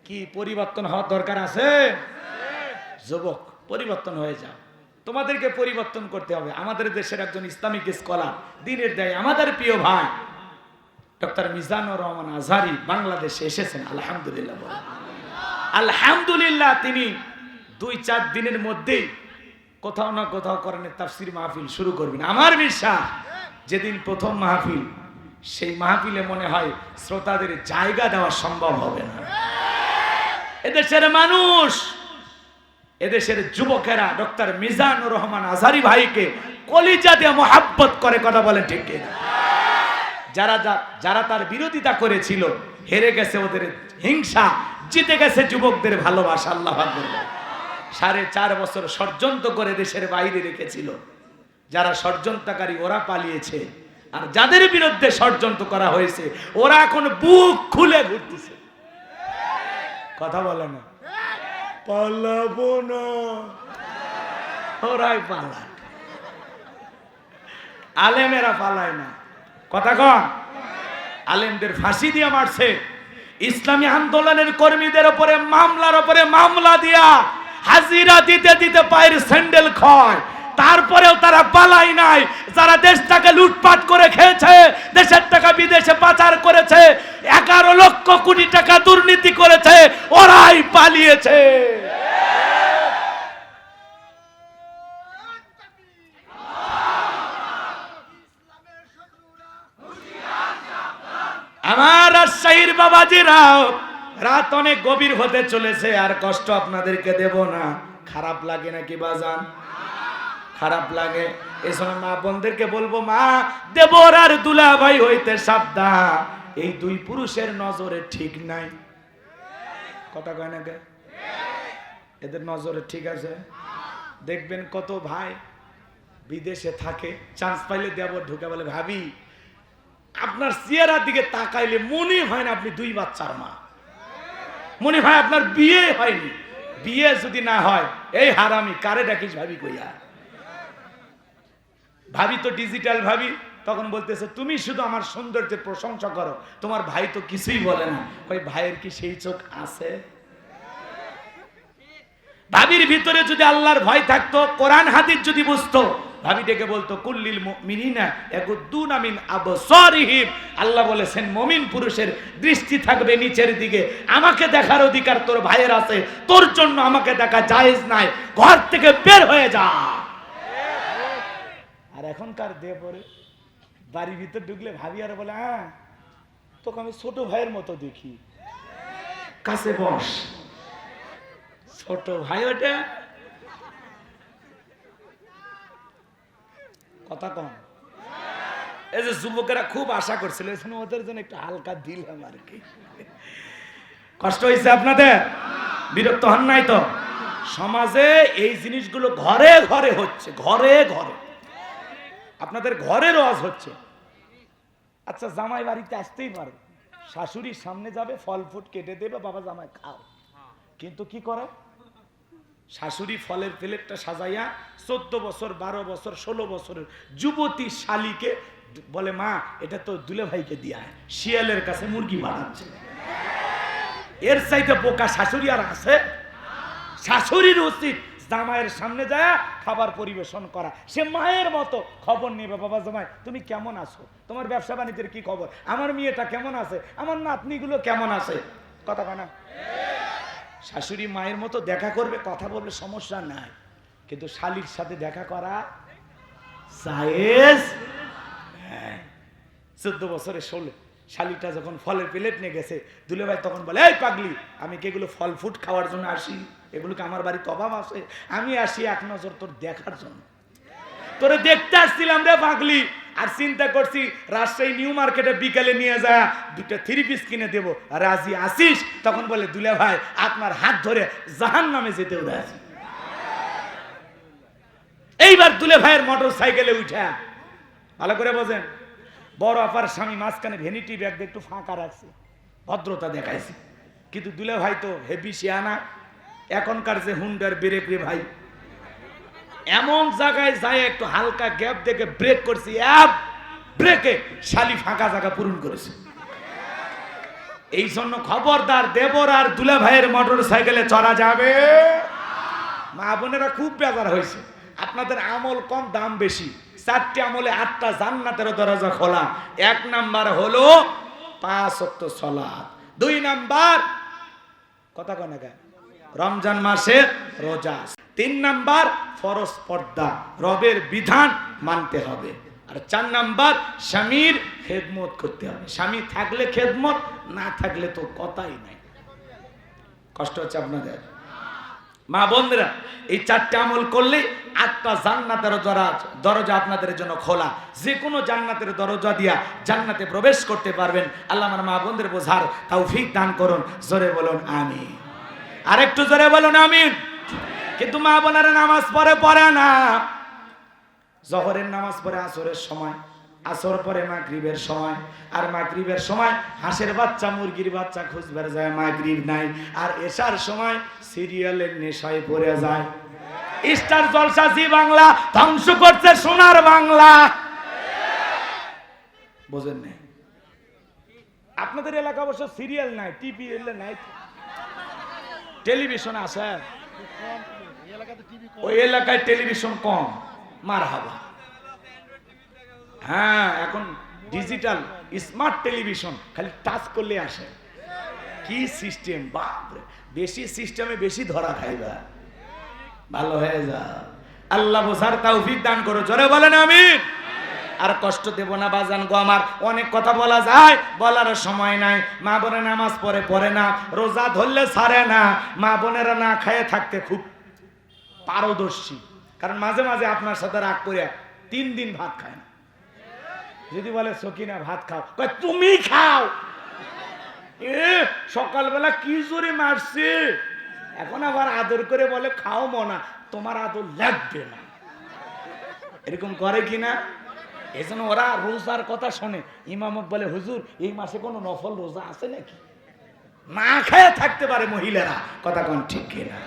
কি পরিবর্তন হওয়ার দরকার আছে? যুবক পরিবর্তন হয়ে যাও, তোমাদেরকে পরিবর্তন করতে হবে। আমাদের দেশের একজন ইসলামিক স্কলার, দিনের দেয় আমাদের প্রিয় ভাই ডক্টর মিজানুর রহমান আজহারি বাংলাদেশে এসেছেন। আলহামদুলিল্লাহ, আলহামদুলিল্লাহ। তিনি 2-4 দিনের মধ্যেই কোথাও না কোথাও কোরআনের তাফসীর মাহফিল শুরু করবেন। আমার বিশ্বাস যেদিন প্রথম মাহফিল, সেই মাহফিলে মনে হয় শ্রোতাদের জায়গা দেওয়া সম্ভব হবে না। এদেশের মানুষ, এদেশের যুবকেরা ডক্টর মিজানুর রহমান আজহারি ভাইকে কলিজা দিয়ে মোহাব্বত করে। কথা বলেন ঠিক কিনা? যারা তার বিরোধিতা করেছিল হেরে গেছে, ওদের হিংসা জিতে গেছে যুবকদের ভালোবাসা। আল্লাহু আকবার। 4.5 বছর ষড়যন্ত্র করে দেশের বাইরে রেখেছিল। যারা ষড়যন্ত্রকারী ওরা পালিয়েছে, আর যাদের বিরুদ্ধে ষড়যন্ত্র করা হয়েছে ওরা এখন বুক খুলে ঘুরতেছে। কথা বলে না? পালাবো না, ওরাই পালায়, আলেমেরা পালায় না। কথা কন? আলেমদের ফাঁসি দিয়ে মারছে, ইসলামী আন্দোলনের কর্মীদের উপরে মামলার উপরে মামলা দিয়া হাজিরা দিতে দিতে পায়ের স্যান্ডেল ক্ষয়, তারপরেও তারা পালাই নাই। যারা দেশটাকে লুটপাট করে খেয়েছে, দেশের টাকা বিদেশে পাচার করেছে, 11 লক্ষ কোটি টাকা দুর্নীতি করেছে, ওরাই পালিয়েছে। আমার বাবাজিরাও, রাত অনেক গভীর হতে চলেছে, আর কষ্ট আপনাদেরকে দেব না। খারাপ লাগে নাকি বাজান? খারাপ লাগে। এই সময় মা বোনদেরকে বলবো, মা, দেবর আর দুলাভাই হইতে সাবধান, এই দুই পুরুষের নজরে ঠিক নাই। কথা কয় না কে? এদের নজরে ঠিক আছে? দেখবেন কত ভাই বিদেশে থাকে, চান্স পাইলে দেবর ঢুকে বলে, ভাবি আপনার চেহারার দিকে তাকাইলে মনে হয় না আপনি দুই বাচ্চার মা, মনে হয় আপনার বিয়ে হয়নি। বিয়ে যদি না হয়, এই হারামি কারে ডাকিস ভাবি কইয়া? ভাবি তো ডিজিটাল ভাবি। তখন বলতেছে, তুমি শুধু আমার সৌন্দর্যের প্রশংসা করো, তোমার ভাই তো কিছুই বলে না। কই, ভাইয়ের কি সেই চোখ আছে? ভাবির ভিতরে যদি আল্লাহর ভয় থাকতো, কোরআন হাদিস যদি বুঝতো, ভাবি ডেকে বলতো, কুল্লিল মুমিনিনা ইয়াগুদ্দুনা মিন আবসারিহিম। আল্লাহ বলেছেন, মুমিন পুরুষের দৃষ্টি থাকবে নিচের দিকে। আমাকে দেখার অধিকার তোর ভাইয়ের আছে, তোর জন্য আমাকে দেখা জায়েজ নাই, ঘর থেকে বের হয়ে যা। আর এখনকার দেবরে বাড়ির ভিতর ঢুকলে ভাবি আর বলে, হ্যাঁ তোকে আমি ছোট ভাইয়ের মতো দেখি, কাছে বস। ছোট ভাই ওটা, কথা কম। এই যে যুবকেরা খুব আশা করছিল, ওদের জন্য একটু হালকা দিলাম আর কি। কষ্ট হয়েছে আপনাদের? বিরক্ত হন নাই তো? সমাজে এই জিনিসগুলো ঘরে ঘরে হচ্ছে, ঘরে ঘরে। আপনাদের ঘরের ওয়াজ হচ্ছে। আচ্ছা, জামাই বাড়িতে আসতেই পারে, শাশুড়ির সামনে যাবে, ফল ফুট কেটে দেবে, বাবা জামাই খাও। কিন্তু কি করে? শাশুড়ি ফলের প্লেটটা সাজাইয়া 14 বছর 12 বছর 16 বছরের যুবতী শালীকে বলে, মা এটা তো দুলে ভাইকে দিয়া, শিয়ালের কাছে মুরগি বানাচ্ছে। এর চাইতে বোকা শাশুড়ি আর আছে? শাশুড়ির উচিত জামাইয়ের সামনে যায় খাবার পরিবেশন করা। সে মায়ের মতো খবর নেবে, বাবা জামাই তুমি কেমন আছো, তোমার ব্যবসা বাণিজ্যের কি খবর, আমার মেয়েটা কেমন আছে, আমার নাতনিগুলো কেমন আছে। কথা কয় না? শাশুড়ি মায়ের মতো দেখা করবে, কথা বলবে, সমস্যা নাই। কিন্তু শালীর সাথে দেখা করা জায়েজ? 14 বছরে 16 শালীটা যখন ফলের প্লেট নিয়ে গেছে, দুলে ভাই তখন বলে, এই পাগলি, আমি কি এগুলো ফল ফুট খাওয়ার জন্য আসি? এগুলোকে আমার বাড়িতে অভাব আছে? আমি আসি এক নজর তোর দেখার জন্য, তোরে দেখতে আসছিলাম রে পাগলি। আর চিন্তা করছি রাজশাহী নিউ মার্কেটে বিকালে নিয়ে যা 2টা 3 পিস কিনে দেবো, রাজি আসিস? তখন বলে, দুলে ভাই আপনার হাত ধরে জাহান্নামে যেতে উঠেছি। এইবার দুলে ভাইয়ের মোটর সাইকেলে উঠা, ভালো করে বোঝেন, বড় আপার স্বামী মাঝখানে ভ্যানিটি ব্যাগ একটু ফাঁকা রাখছে, ভদ্রতা দেখাইছে। কিন্তু দুলে ভাই তো হেভি শিয়ানা, এখনকার যে হুন্ডার ব্রেক রে ভাই, এমন জায়গায় যায় একটু হালকা গ্যাপ দেখে ব্রেক করছি, ব্রেকে শালি ফাঁকা জায়গা পূরণ করেছে। এই জন্য খবরদার, দেবর আর দুলা ভাইয়ের মোটর সাইকেলে চড়া যাবে। মা বোনেরা খুব বেজার হয়েছে, আপনাদের আমল কম, দাম বেশি। 4টে আমলে 8টা জান্নাতের দরজা খোলা। 1 নাম্বার হলো 5 ওয়াক্ত সালাত। 2 নাম্বার, কথা কয় না কেন, রমজান মাসে রোজা। 3 নাম্বার ফরজ পর্দা, রবের বিধান মানতে হবে। আর 4 নাম্বার স্বামীর খেদমত করতে হবে। স্বামী থাকলে খেদমত, না থাকলে তো কথাই নাই। কষ্ট হচ্ছে আপনাদের? মা বোনরা, এই 4টে আমল করলে 8টা জান্নাতের দরজা আপনাদের জন্য খোলা। যে কোনো জান্নাতের দরজা দিয়া জান্নাতে প্রবেশ করতে পারবেন। আল্লাহ আমার মা বোনদের বোঝার তৌফিক দান করুন। জোরে বলুন আমিন। আরেকটু জোরে বলুন আমিন। কিন্তু মা বোনেরা নামাজ পড়ে না। জোহরের নামাজ পড়ে আসরের সময়, আসর পরে মাগরিবের সময়, আর মাগরিবের সময় হাঁসের বাচ্চা মুরগির বাচ্চা খুঁজবার যায়, মাগরিব নাই। আর এশার সময় সিরিয়ালের নেশায় পড়ে যায়। স্টার জলসা জি বাংলা ধ্বংস করছে সোনার বাংলা। বোঝেন নাই? আপনাদের এলাকা অবশ্য সিরিয়াল নাই, টিভি নাই, টেলিভিশন আছে। ওই এলাকায় টেলিভিশন কম, মারহাবা। হ্যাঁ, এখন ডিজিটাল স্মার্ট টেলিভিশন, খালি টাচ করলে আসে। কি সিস্টেম, বাপরে! বেশি সিস্টেমে বেশি ধরা খাইবা, ভালো হয়ে যা। আল্লাহ বোঝার তৌফিক দান করো। জোরে বলেন আমিন। আর কষ্ট দেব না বাজান গো আমার, অনেক কথা বলা যায়, বলার সময় নাই। মা বোনে নামাজ পড়ে না, রোজা ধরলে ছাড়ে না, মা বোনেরা না খেয়ে থাকতে খুব পারদর্শী। কারণ মাঝে মাঝে আপনার সাথে রাগ করে 3 দিন ভাত খায় না। যদি বলে সকিনা ভাত খাও, কয় তুমি খাও। সকালবেলা কি জোরে মারছে, এখন আবার আদর করে বলে খাও মনা, তোমার আদর লাগবে না। এরকম করে কিনা? এই জন্য ওরা রোজার কথা শোনে, ইমামত বলে হুজুর এই মাসে কোনো নফল রোজা আছে নাকি? না খেয়ে থাকতে পারে মহিলারা, কথা কোন ঠিক কিনা?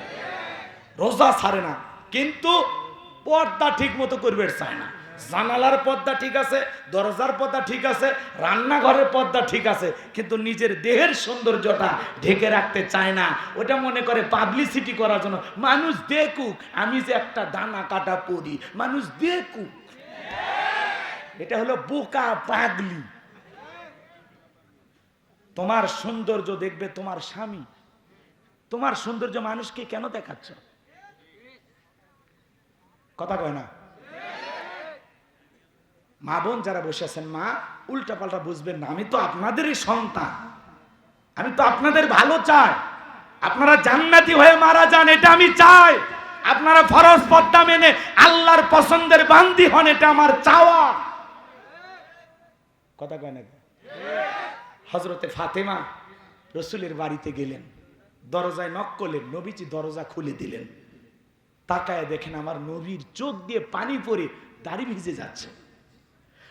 রোজা ছাড়ে না, কিন্তু পর্দা ঠিক মতো করবে চায় না। জানালার পর্দা ঠিক আছে, দরজার পর্দা ঠিক আছে, রান্নাঘরের পর্দা ঠিক আছে, কিন্তু নিজের দেহের সৌন্দর্যটা ঢেকে রাখতে চায় না। ওটা মনে করে পাবলিসিটি করার জন্য, মানুষ দেখুক আমি যে একটা দানা কাটা পরি, মানুষ দেখুক। এটা হলো বোকা পাগলি। তোমার সৌন্দর্য দেখবে তোমার স্বামী, তোমার সৌন্দর্য মানুষকে কেন দেখাচ্ছ? কথা কয় না? মা বোন যারা বসে আছেন, মা উল্টা পাল্টা বুঝবেন না, আমি তো আপনাদেরই সন্তান, আমি তো আপনাদের ভালো চাই, আপনারা জান্নাতি হয়ে মারা যান, এটা আমি চাই। আপনারা ফরজ পর্দা মেনে আল্লাহর পছন্দের বান্দি হন, এটা আমার চাওয়া। কথা কয় না? হযরতে ফাতেমা রাসূলের বাড়িতে গেলেন, দরজায় নক করলেন, নবীজি দরজা খুলে দিলেন। তাকায় দেখেন আমার নবীর চোখ দিয়ে পানি পড়ে দাড়ি ভিজে যাচ্ছে।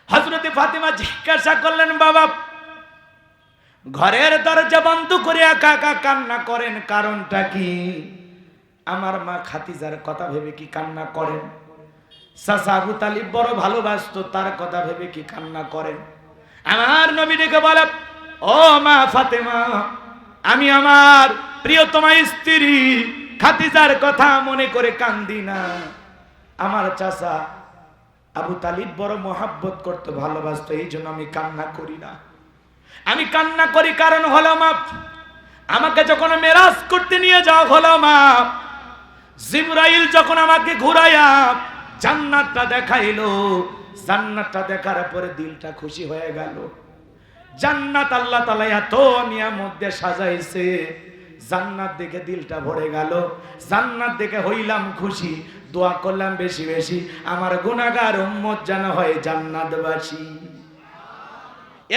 হযরতে ফাতেমা জিজ্ঞাসা করলেন, বাবা ঘরের দরজা বন্ধ করে একা একা কান্না করেন, কারণটা কি? আমার মা খাদিজার কথা ভেবে কি কান্না করেন? চাচা আবু তালিব বড় ভালোবাসতো, তার কথা ভেবে কি কান্না করেন? আমার নবী ডেকে বলে, ও মা ফাতেমা, আমি আমার প্রিয়তমা স্ত্রী খাদিজার কথা মনে করে কান্দি না। আমার চাচা আবু তালিব বড় মহাব্বত করতে ভালোবাসতো, এই জন্য আমি কান্না করি না। আমি কান্না করি কারণ হলো মা, আমাকে যখন মেরাজ করতে নিয়ে যাওয়া হলো মা, জিবরাইল যখন আমাকে ঘুরাইয়া জান্নাতটা দেখাইলো, জান্নাতটা দেখার পরে দিলটা খুশি হয়ে গেল। জান্নাত আল্লাহ তাআলা এত নিয়ামত দিয়ে সাজাইছে, জান্নাত দেখে দিলটা ভরে গেল, জান্নাত দেখে হইলাম খুশি। দোয়া করলাম বেশি বেশি আমার গুনাহগার উম্মত যেন হয় জান্নাতবাসী।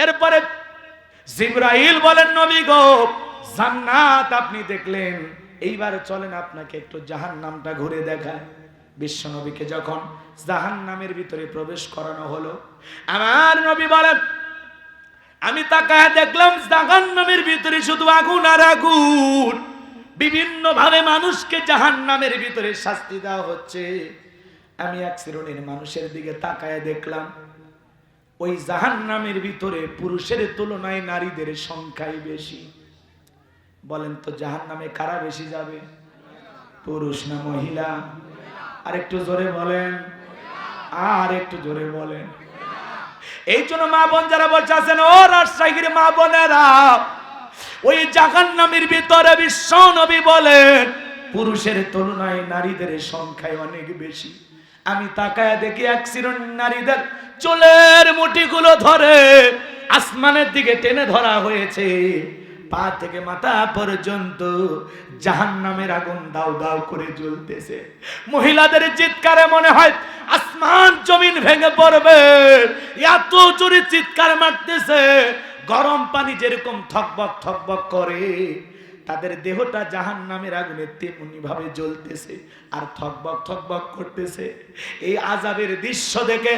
এরপরে জিবরাইল বলেন, নবী গো জান্নাত আপনি দেখলেন, এইবার চলেন আপনাকে একটু জাহান্নামটা ঘুরে দেখায়। বিশ্ব নবীকে যখন জাহান্নামের ভিতরে প্রবেশ করানো হলো, আমার নবী বলেন, আমি তাকায় দেখলাম জাহান্নামের ভিতরে শুধু আগুন আর আগুন, বিভিন্ন ভাবে মানুষকে জাহান্নামের ভিতরে শাস্তি দেওয়া হচ্ছে। আমি এক শ্রেণীর মানুষের দিকে তাকায় দেখলাম, ওই জাহান্নামের ভিতরে পুরুষের তুলনায় নারীদের সংখ্যাই বেশি। বলেন তো জাহান্নামে কারা বেশি যাবে, পুরুষ না মহিলা? আর একটু জোরে বলেন, আর একটু জোরে বলেন। এই জন্য মা বোন যারা বলছে আছেন, ও রাজশাহীর মা বোনেরা, ওই জাহান্নামের ভিতরে বিশ্ব নবী বলেন পুরুষের তুলনায় নারীদের সংখ্যায় অনেক বেশি। আমি তাকায় দেখি এক শ্রেণীর নারীদের চুলের মুঠিগুলো ধরে আসমানের দিকে টেনে ধরা হয়েছে, পা থেকে মাথা পর্যন্ত জাহান্নামের আগুন দাউ দাউ করে জ্বলতেছে। মহিলাদের চিৎকারে মনে হয় আসমান জমিন ভেঙে পড়বে, এত জোরে চিৎকার মারতেছে। গরম পানি যেরকম থকবক থকবক করে, তাদের দেহটা জাহান্নামের আগুনে তেমনি ভাবে জ্বলতেছে আর থকবক থকবক করতেছে। এই আযাবের দৃশ্য দেখে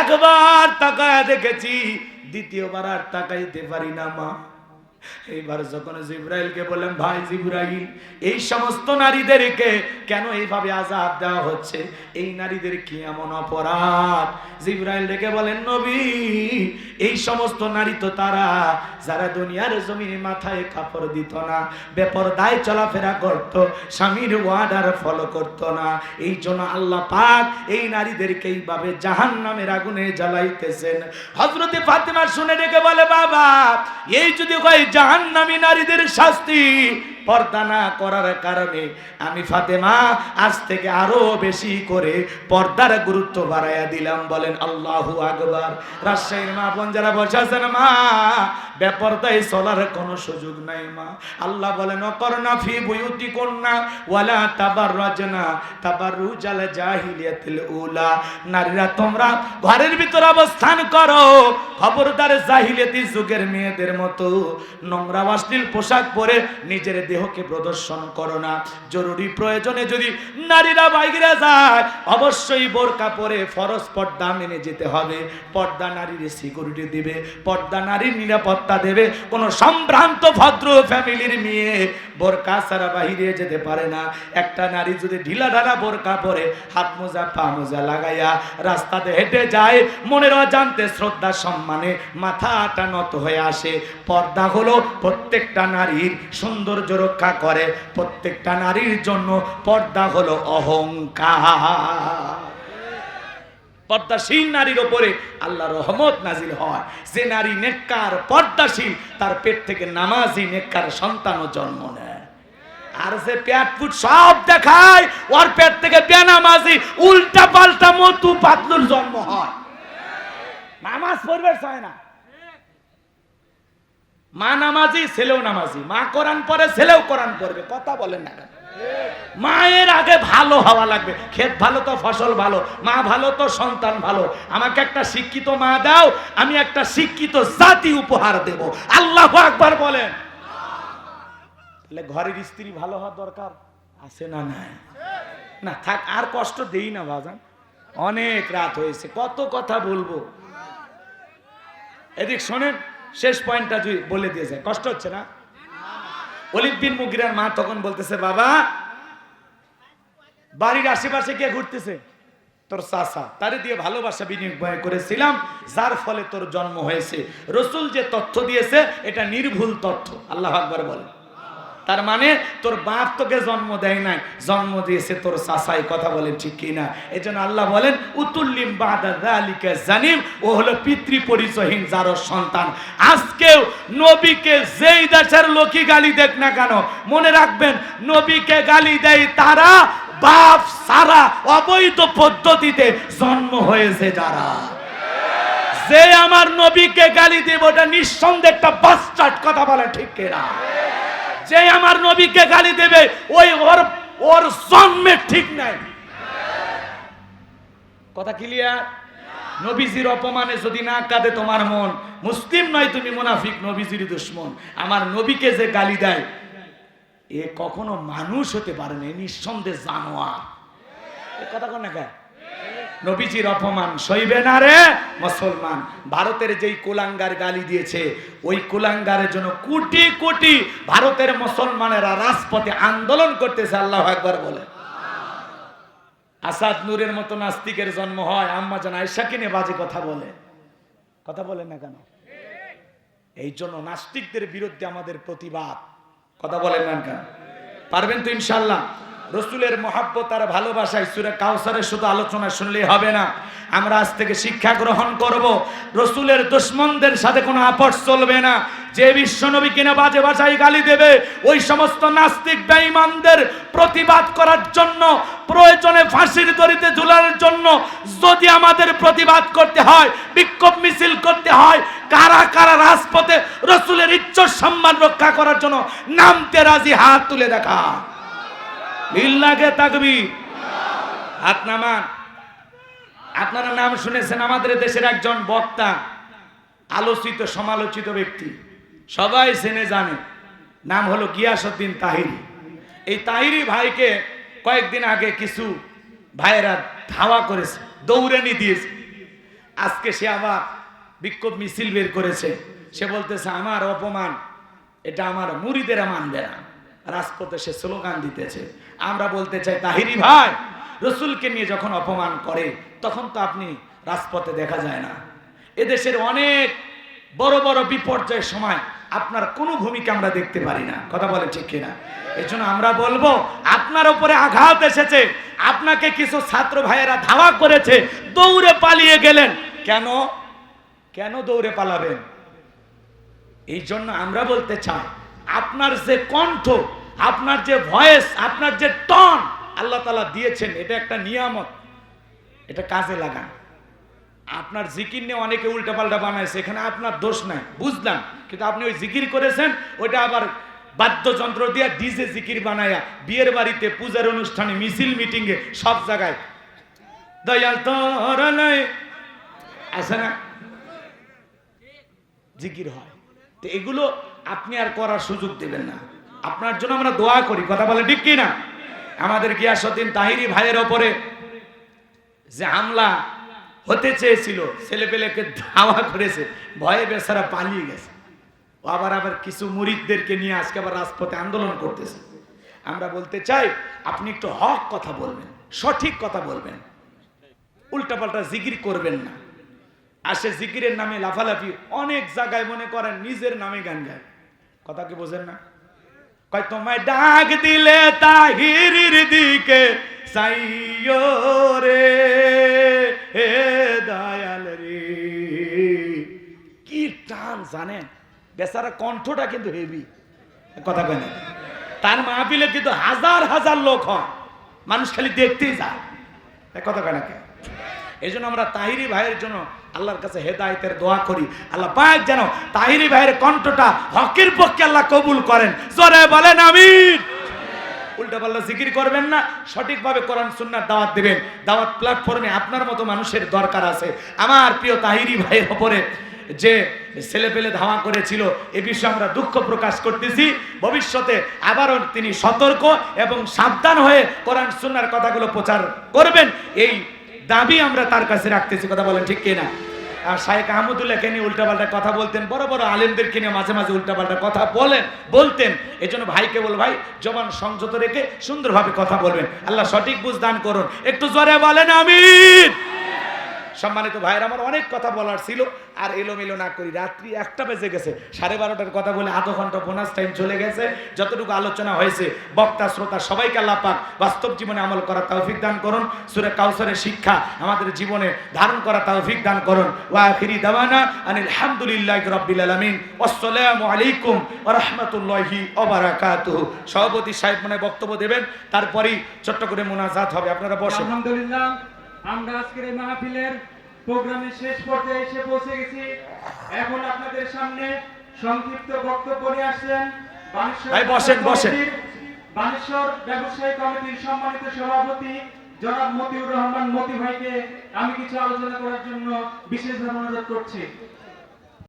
একবার তাকায় দেখেছি, দ্বিতীয়বার আর তাকাইতে পারি না মা। এইবার যখন জিবরাইলকে বললাম, ভাই জিবরাইল, এই সমস্ত নারীদেরকে কেন এইভাবে আযাব দেওয়া হচ্ছে, এই নারীদের কি এমন অপরাধ? জিবরাইল ডেকে বলেন, নবী, এই সমস্ত নারী তো তারা যারা দুনিয়ার জমিনে মাথায় কাপড় দিত না, বেপরদায় চলাফেরা করত, স্বামীর ওয়ার্ডার ফলো করত না। এই জন্য আল্লাহ পাক এই নারীদেরকে এইভাবে জাহান্নামের আগুনে জ্বালাইতেছেন। হযরতে ফাতেমা শুনে ডেকে বলে, বাবা, এই যদি হয় জাহান্নামী নারীদের শাস্তি, পর্দা না করার কারণে আমি ফাতেমা আজ থেকে আরো বেশি করে পর্দার গুরুত্ব বাড়াইয়া দিলাম। বলেন আল্লাহু আকবার। রাজশাহীর মা বোন যারা বসে আছেন, মা বেপরদায় চলার কোনো সুযোগ নাই মা। আল্লাহ বলেন অকরনা ফি বুয়ুতিকুন্না ওয়ালা তাবাররাজনা তাবাররুজাল জাহিলিয়াতিল উলা। নারীরা তোমরা ঘরের ভিতর অবস্থান করো, খবরদার জাহিলিয়াতি যুগের মেয়েদের মতো নোংরা অশ্লীল পোশাক পরে নিজের দেহকে প্রদর্শন করো না। জরুরি প্রয়োজনে যদি নারীরা বাইরে যায় অবশ্যই বোরকা পরে ফরজ পর্দা মেনে যেতে হবে। পর্দা নারীর সিকিউরিটি দিবে, পর্দা নারীর নিরাপত্তা দেবে। কোন সম্ভ্রান্ত ভদ্র ফ্যামিলির মেয়ে বোরকা ছাড়া বাহিরে যেতে পারে না। একটা নারী যদি ঢিলা ঢালা বোরকা পরে হাত মোজা পা মোজা লাগাইয়া রাস্তাতে হেঁটে যায়, মনের অজান্তে শ্রদ্ধা সম্মানে মাথাটা নত হয়ে আসে। পর্দা হলো প্রত্যেকটা নারীর সৌন্দর্য রক্ষা করে, প্রত্যেকটা নারীর জন্য পর্দা হলো অহংকার। পর্দাশীল নারীর উপরে আল্লাহর রহমত নাজিল হয়। যে নারী নেককার পর্দাশীল তার পেট থেকে নামাজি নেককার সন্তানও জন্ম নেয়। আর যে পেট ফুট সব দেখায় ওর পেট থেকে বেনামাজি উল্টা পাল্টা মতু পাতলুর জন্ম হয়। নামাজ পড়বে চায় না। মা নামাজি ছেলেও নামাজি, মা কোরআন পড়ে ছেলেও কোরআন পড়বে। কথা বলেন না কেন? মায়ের আগে ভালো হওয়া লাগবে। ক্ষেত ভালো তো ফসল ভালো, মা ভালো তো সন্তান ভালো। আমাকে একটা শিক্ষিত মা দাও, আমি একটা শিক্ষিত জাতি উপহার দেব। আল্লাহু আকবার বলেন। তাহলে ঘরের স্ত্রী ভালো হওয়া দরকার আছে না? নাই না, থাক আর কষ্ট দেই না বাজান, অনেক রাত হয়েছে, কত কথা বলবো। এদিক শোনেন, শেষ পয়েন্টটা বলে দিয়ে যায়, কষ্ট হচ্ছে না? ওলীদ বিন মুগীরার মা তখন বলতেছে, বাবা বাড়ির আশেপাশে কে ঘুরতেছে? তোর চাচা, তারে দিয়ে ভালোবাসা বিনিময় করেছিলাম, যার ফলে তোর জন্ম হয়েছে। রাসূল যে তথ্য দিয়েছে এটা নির্ভুল তথ্য। আল্লাহু আকবার বলেন। তার মানে তোর বাপ তোকে জন্ম দেয় নাই, জন্ম দিয়েছে তোর চাচাই। কথা বলেন ঠিক কিনা? এজন্য আল্লাহ বলেন উতুল্লিম বাদা যালিকা জানিম, ও হলো পিতৃ পরিচয়হীন যার সন্তান। আজকেও নবীকে যেই দেশের লোকই গালি দেখ না কেন, মনে রাখবেন নবীকে গালি দেয় তারা বাপ সারা অবৈধ পদ্ধতিতে জন্ম হয়েছে যারা। যে আমার নবীকে গালি দেব ওটা নিঃসন্দেহে একটা বাস্টার্ড। কথা বলেন ঠিক কিনা? যে আমার নবীকে গালি দেবে ওই ওর জন্মের ঠিক নাই। কথা ক্লিয়ার? নবীজির অপমানে যদি না কাঁদে তোমার মন, মুসলিম নয় তুমি মুনাফিক, নবীজির দুশমন। আমার নবীকে যে গালি দেয় এ কখনো মানুষ হতে পারে না, নিঃসন্দেহে জানোয়ার। এ কথা কোন না? নবীজির অপমান সইবে না রে মুসলমান। ভারতের যেই কুলাঙ্গার গালি দিয়েছে ওই কুলাঙ্গারের জন্য কোটি কোটি ভারতের মুসলমানেরা রাজপথে আন্দোলন করতেছে। আল্লাহু আকবার বলে। আসাদ নূরের মতো নাস্তিকের জন্ম হয়, আম্মা জান আয়েশাকে নিয়ে বাজে কথা বলে। কথা বলেন না কেন? এই জন্য নাস্তিকদের বিরুদ্ধে আমাদের প্রতিবাদ। কথা বলেন না কেন? পারবেন তো ইনশাআল্লাহ? রসুলের মহাব্বত আর ভালোবাসায় সূরা কাউসারের শুধু আলোচনা শুনলেই হবে না, আমরা আজ থেকে শিক্ষা গ্রহণ করব। রসুলের দুশমনদের সাথে কোনো আপোষ চলবে না। যে বিশ্বনবী কিনা বাজে ভাষায় গালি দেবে ওই সমস্ত নাস্তিক বেঈমানদের প্রতিবাদ করার জন্য, প্রয়োজনে ফাঁসির দড়িতে ঝুলানোর জন্য যদি আমাদের প্রতিবাদ করতে হয়, বিক্ষোভ মিছিল করতে হয়, কারা কারা রাজপথে রসুলের ইজ্জত সম্মান রক্ষা করার জন্য নামতে রাজি, হাত তুলে দেখা। লিল্লাহে তাকবীর। হাত নামান। আপনারা নাম শুনেছেন, আমাদের দেশের একজন বক্তা, আলোচিত সমালোচিত ব্যক্তি, সবাই চেনে জানে, নাম হলো গিয়াসউদ্দিন তাহিরি। এই তাহিরি ভাইকে কয়েকদিন আগে কিছু ভাইয়েরা ধাওয়া করেছে, দৌড়ানি দিয়েছে। আজকে সে আবার বিক্ষোভ মিছিল বের করেছে। সে বলতেছে আমার অপমান এটা আমার মুরিদেরা মানবে না। রাজপথে সে স্লোগান দিতেছে। আমরা বলতে চাই তাহিরি ভাই, রসুলকে নিয়ে যখন অপমান করে তখন তো আপনি রাজপথে দেখা যায় না। এদেশের অনেক বড় বড় বিপর্যয়ের সময় আপনার কোনো ভূমিকা আমরা দেখতে পারি না। কথা বলে ঠিক কিনা? এই জন্য আমরা বলবো আপনার উপরে আঘাত এসেছে, আপনাকে কিছু ছাত্র ভাইয়েরা ধাওয়া করেছে, দৌড়ে পালিয়ে গেলেন। কেন কেন দৌড়ে পালাবেন? এই জন্য আমরা বলতে চাই আপনার যে কণ্ঠ আপনার যে ভয়েস, আপনার যে টন আল্লাহ তাআলা দিয়েছেন, এটা একটা নিয়ামত, এটা কাজে লাগান। আপনার জিকির নিয়ে অনেকে উল্টাপাল্টা বানাইছে, এখানে আপনার দোষ নাই, বুঝলাম, কিন্তু আপনি ওই জিকির করেছেন, ওইটা আবার বাদ্যযন্ত্র দিয়ে ডিজে জিকির বানায়া বিয়ের বাড়িতে, পূজার অনুষ্ঠানে, মিছিল মিটিংয়ে, সব জায়গায় দয়াল তোর নয় আছে না জিকির হয়। তো এগুলো আপনি আর করার সুযোগ দেবেন না। আপনার জন্য আমরা দোয়া করি, কথা বলে ঠিক কি না? আমাদের গিয়াসউদ্দিন তাহিরি ভাইয়ের ওপরে যে হামলা হতে চেয়েছিল, ছেলেপেলেকে ধাওয়া করেছে, ভয়ে বেচারা পালিয়ে গেছে। ও আবার কিছু মুরিদদেরকে নিয়ে আজকে আবার রাজপথে আন্দোলন করতেছে। আমরা বলতে চাই, আপনি একটু হক কথা বলবেন, সঠিক কথা বলবেন, উল্টাপাল্টা জিকির করবেন না। আসে জিকিরের নামে লাফালাফি, অনেক জায়গায় মনে করেন নিজের নামে গান গায়, কথা কি বোঝেন না? কয় তোমায় ডাক দিলে তাহিরির দিকে সাইয়ো রে হে দয়াল রে, কি টান জানেন, বেচারা কণ্ঠটা কিন্তু হেভি, কথা কয় না? তার মাহফিলে কিন্তু হাজার হাজার লোক হয়, মানুষ খালি দেখতেই যায়, কথা কয় না? এই জন্য আমরা তাহিরি ভাইয়ের জন্য আল্লাহর কাছে হেদায়েতের দোয়া করি, আল্লাহ পাক যেন তাহিরি ভাইয়ের কণ্ঠটা হকের পক্ষে আল্লাহ কবুল করেন, জোরে বলেন আমিন। উল্টাপাল্টা জিকির করবেন না, সঠিকভাবে কোরআন সুন্নাহর দাওয়াত দিবেন। দাওয়াত প্ল্যাটফর্মে আপনার মতো মানুষের দরকার আছে। আমার প্রিয় তাহিরি ভাইয়ের উপরে যে ছেলেপেলে ধাওয়া করেছিল, এ বিষয়ে আমরা দুঃখ প্রকাশ করতেছি। ভবিষ্যতে আবারও তিনি সতর্ক এবং সাবধান হয়ে কোরআন সুন্নাহর কথাগুলো প্রচার করবেন, এই দাবি আমরা তার কাছে রাখতেছি, কথা বলেন ঠিক কিনা? আর শায়েখ আহমদুল্লাহকে নিয়ে উল্টাপাল্টা কথা বলতেন, বড় বড় আলেমদেরকে নিয়ে মাঝে মাঝে উল্টাপাল্টা কথা বলতেন। এই জন্য ভাইকে বল, ভাই জবান সংযত রেখে সুন্দরভাবে কথা বলবেন, আল্লাহ সঠিক বুঝ দান করুন। একটু জোরে বলেন আমিন। সম্মানিত ভাইয়ের, আমার অনেক কথা বলার ছিল, আর এলোমেলো না করি, রাত্রি 1টা বেজে গেছে, 12:30টার কথা বলে আধা ঘন্টা বোনাস টাইম চলে গেছে। যতটুকু আলোচনা হয়েছে, বক্তা শ্রোতা সবাইকে আল্লাহ পাক বাস্তব জীবনে আমল করার তৌফিক দান করুন। সূরা কাউসারের শিক্ষা আমাদের জীবনে ধারণ করার তৌফিক দান করুন। ওয়া আখিরি দাওয়ানা আনিল হামদুলিল্লাহি রাব্বিল আলামিন, আসসালামু আলাইকুম ওয়া রাহমাতুল্লাহি ওয়া বারাকাতুহু। সভাপতি সাহেব মনে বক্তব্য দেবেন, তারপরেই ছোট্ট করে মুনাজাত হবে, আপনারা বসেন। আলহামদুলিল্লাহ, আমরা আজকের এই মাহফিলের প্রোগ্রামের শেষ পর্যায়ে এসে পৌঁছে গেছি। এখন আপনাদের সামনে সংক্ষিপ্ত বক্তব্য নিয়ে আসছেন বানেশ্বর ব্যবসায়ী কমিটির সম্মানিত সভাপতি জনাব মতিউর রহমান মতি ভাইকে আমি কিছু আলোচনা করার জন্য বিশেষভাবে অনুরোধ করছি।